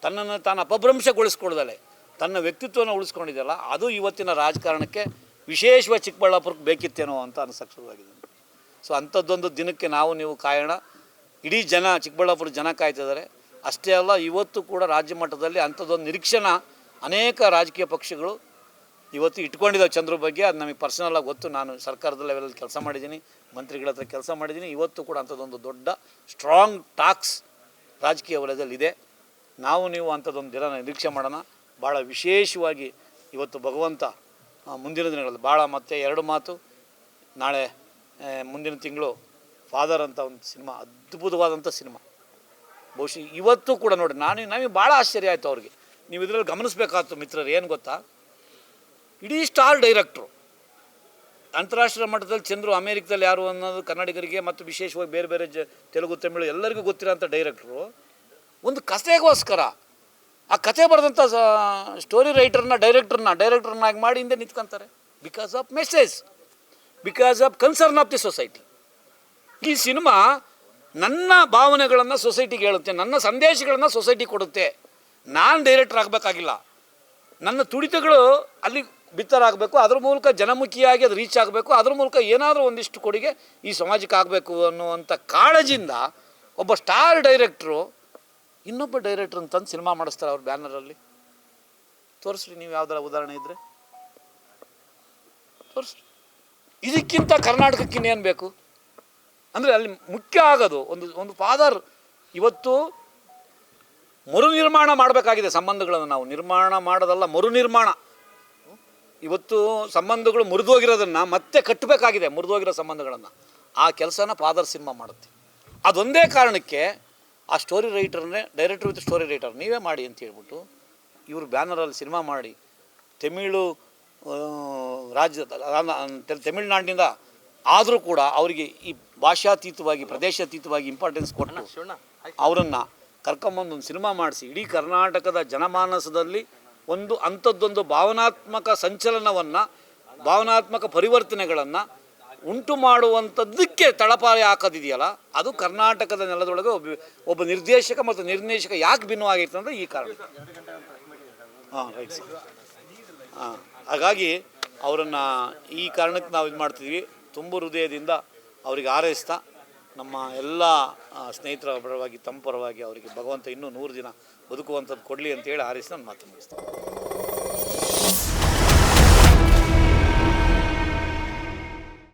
ತನ್ನನ್ನು ತಾನು ಅಪಭ್ರಂಶಗೊಳಿಸ್ಕೊಳ್ದಲೆ ತನ್ನ ವ್ಯಕ್ತಿತ್ವವನ್ನು ಉಳಿಸ್ಕೊಂಡಿದೆಯಲ್ಲ, ಅದು ಇವತ್ತಿನ ರಾಜಕಾರಣಕ್ಕೆ ವಿಶೇಷವಾಗಿ ಚಿಕ್ಕಬಳ್ಳಾಪುರಕ್ಕೆ ಬೇಕಿತ್ತೇನೋ ಅಂತ ಅನಿಸಕ್ಕೆ ಶುರುವಾಗಿದೆ. ಸೊ ಅಂಥದ್ದೊಂದು ದಿನಕ್ಕೆ ನೀವು ಕಾಯೋಣ. ಇಡೀ ಚಿಕ್ಕಬಳ್ಳಾಪುರ ಜನ ಕಾಯ್ತಿದ್ದಾರೆ. ಅಷ್ಟೇ ಅಲ್ಲ, ಇವತ್ತು ಕೂಡ ರಾಜ್ಯ ಮಟ್ಟದಲ್ಲಿ ಅಂಥದ್ದೊಂದು ನಿರೀಕ್ಷಣ ಅನೇಕ ರಾಜಕೀಯ ಪಕ್ಷಗಳು ಇವತ್ತು ಇಟ್ಕೊಂಡಿದ್ದಾವೆ ಚಂದ್ರು ಬಗ್ಗೆ. ಅದು ನಮಗೆ ಪರ್ಸನಲಾಗಿ ಗೊತ್ತು. ನಾನು ಸರ್ಕಾರದ ಲೆವೆಲಲ್ಲಿ ಕೆಲಸ ಮಾಡಿದ್ದೀನಿ, ಮಂತ್ರಿಗಳ ಹತ್ರ ಕೆಲಸ ಮಾಡಿದ್ದೀನಿ. ಇವತ್ತು ಕೂಡ ಅಂಥದ್ದೊಂದು ದೊಡ್ಡ ಸ್ಟ್ರಾಂಗ್ ಟಾಕ್ಸ್ ರಾಜಕೀಯ ವಲಯದಲ್ಲಿದೆ. ನಾವು ನೀವು ಅಂಥದ್ದೊಂದು ದಿನ ನಿರೀಕ್ಷೆ ಮಾಡೋಣ. ಭಾಳ ವಿಶೇಷವಾಗಿ ಇವತ್ತು ಭಗವಂತ ಮುಂದಿನ ದಿನಗಳಲ್ಲಿ ಭಾಳ ಮತ್ತೆ 2 ಮಾತು. ನಾಳೆ ಮುಂದಿನ ತಿಂಗಳು ಫಾದರ್ ಅಂತ ಒಂದು ಸಿನಿಮಾ, ಅದ್ಭುತವಾದಂಥ ಸಿನಿಮಾ. ಬಹುಶಃ ಇವತ್ತು ಕೂಡ ನೋಡಿ ನಮಗೆ ಭಾಳ ಆಶ್ಚರ್ಯ ಆಯಿತು ಅವ್ರಿಗೆ. ನೀವು ಇದರಲ್ಲಿ ಗಮನಿಸಬೇಕಾಯ್ತು ಮಿತ್ರರು, ಏನು ಗೊತ್ತಾ, ಇಡೀ ಸ್ಟಾರ್ ಡೈರೆಕ್ಟ್ರು ಅಂತಾರಾಷ್ಟ್ರೀಯ ಮಟ್ಟದಲ್ಲಿ ಚಂದ್ರು ಅಮೇರಿಕದಲ್ಲಿ ಯಾರು ಅನ್ನೋದು ಕನ್ನಡಿಗರಿಗೆ ಮತ್ತು ವಿಶೇಷವಾಗಿ ಬೇರೆ ಬೇರೆ ತೆಲುಗು ತಮಿಳು ಎಲ್ಲರಿಗೂ ಗೊತ್ತಿರೋಂಥ ಡೈರೆಕ್ಟ್ರು ಒಂದು ಕಥೆಗೋಸ್ಕರ ಆ ಕಥೆ ಬರೆದಂಥ ಸ್ಟೋರಿ ರೈಟರ್ನ ಡೈರೆಕ್ಟರ್ನಾಗಿ ಮಾಡಿ ಹಿಂದೆ ನಿಂತ್ಕೊಂತಾರೆ. Because of message, because of concern of the society. ಈ ಸಿನಿಮಾ ನನ್ನ ಭಾವನೆಗಳನ್ನು ಸೊಸೈಟಿಗೆ ಹೇಳುತ್ತೆ, ನನ್ನ ಸಂದೇಶಗಳನ್ನು ಸೊಸೈಟಿ ಕೊಡುತ್ತೆ. ನಾನು ಡೈರೆಕ್ಟರ್ ಆಗಬೇಕಾಗಿಲ್ಲ, ನನ್ನ ತುಡಿತಗಳು ಅಲ್ಲಿ ಬಿತ್ತರಾಗಬೇಕು, ಅದ್ರ ಮೂಲಕ ಜನಮುಖಿಯಾಗಿ ಅದು ರೀಚ್ ಆಗಬೇಕು, ಅದ್ರ ಮೂಲಕ ಏನಾದರೂ ಒಂದಿಷ್ಟು ಕೊಡುಗೆ ಈ ಸಮಾಜಕ್ಕೆ ಆಗಬೇಕು ಅನ್ನುವಂಥ ಕಾಳಜಿಯಿಂದ ಒಬ್ಬ ಸ್ಟಾರ್ ಡೈರೆಕ್ಟ್ರು ಇನ್ನೊಬ್ಬ ಡೈರೆಕ್ಟ್ರನ್ನ ತಂದು ಸಿನಿಮಾ ಮಾಡಿಸ್ತಾರೆ ಅವ್ರ ಬ್ಯಾನರಲ್ಲಿ. ತೋರಿಸ್ರಿ ನೀವು ಯಾವ್ದಾರ ಉದಾಹರಣೆ ಇದ್ದರೆ ತೋರಿಸ್ರಿ. ಇದಕ್ಕಿಂತ ಕರ್ನಾಟಕಕ್ಕೆ ಇನ್ನೇನು ಬೇಕು? ಅಂದರೆ ಅಲ್ಲಿ ಮುಖ್ಯ ಆಗೋದು ಒಂದು ಫಾದರ್ ಇವತ್ತು ಮರುನಿರ್ಮಾಣ ಮಾಡಬೇಕಾಗಿದೆ ಸಂಬಂಧಗಳನ್ನು. ನಾವು ನಿರ್ಮಾಣ ಮಾಡೋದಲ್ಲ, ಮರುನಿರ್ಮಾಣ. ಇವತ್ತು ಸಂಬಂಧಗಳು ಮುರಿದೋಗಿರೋದನ್ನು ಮತ್ತೆ ಕಟ್ಟಬೇಕಾಗಿದೆ, ಮುರಿದೋಗಿರೋ ಸಂಬಂಧಗಳನ್ನು. ಆ ಕೆಲಸನ ಫಾದರ್ ಸಿನಿಮಾ ಮಾಡುತ್ತೆ. ಅದೊಂದೇ ಕಾರಣಕ್ಕೆ ಆ ಸ್ಟೋರಿ ರೈಟರ್ನೇ ಡೈರೆಕ್ಟರ್ ವಿತ್ ಸ್ಟೋರಿ ರೈಟರ್ ನೀವೇ ಮಾಡಿ ಅಂತ ಹೇಳ್ಬಿಟ್ಟು ಇವರು ಬ್ಯಾನರಲ್ಲಿ ಸಿನಿಮಾ ಮಾಡಿ ತಮಿಳು ತಮಿಳುನಾಡಿನಿಂದ ಆದರೂ ಕೂಡ ಅವರಿಗೆ ಈ ಭಾಷಾತೀತವಾಗಿ ಪ್ರದೇಶಾತೀತವಾಗಿ ಇಂಪಾರ್ಟೆನ್ಸ್ ಕೊಟ್ಟು ಅವರನ್ನು ಕರ್ಕೊಂಬಂದು ಒಂದು ಸಿನಿಮಾ ಮಾಡಿಸಿ ಇಡೀ ಕರ್ನಾಟಕದ ಜನಮಾನಸದಲ್ಲಿ ಅಂಥದ್ದೊಂದು ಭಾವನಾತ್ಮಕ ಸಂಚಲನವನ್ನು, ಭಾವನಾತ್ಮಕ ಪರಿವರ್ತನೆಗಳನ್ನು ಉಂಟು ಮಾಡುವಂಥದ್ದಕ್ಕೆ ತಳಪಾಯ ಹಾಕೋದಿದೆಯಲ್ಲ, ಅದು ಕರ್ನಾಟಕದ ನೆಲದೊಳಗೆ ಒಬ್ಬ ನಿರ್ದೇಶಕ ಮತ್ತು ನಿರ್ದೇಶಕ ಯಾಕೆ ಭಿನ್ನವಾಗಿತ್ತು ಅಂದರೆ ಈ ಕಾರಣ. Right sir. ಹಾಗಾಗಿ ಅವರನ್ನು ಈ ಕಾರಣಕ್ಕೆ ನಾವು ಇದು ಮಾಡ್ತಿದ್ವಿ. ತುಂಬ ಹೃದಯದಿಂದ ಅವರಿಗೆ ಹಾರೈಸ್ತಾ ನಮ್ಮ ಎಲ್ಲ ಸ್ನೇಹಿತರ ಪರವಾಗಿ ತಮ್ಮ ಪರವಾಗಿ ಅವರಿಗೆ ಭಗವಂತ ಇನ್ನೂ 100 ದಿನ ಬದುಕುವಂಥದ್ದು ಕೊಡಲಿ ಅಂತೇಳಿ ಹಾರೈಸಿ ನಾನು ಮಾತು ಮುಗಿಸ್ತೇನೆ.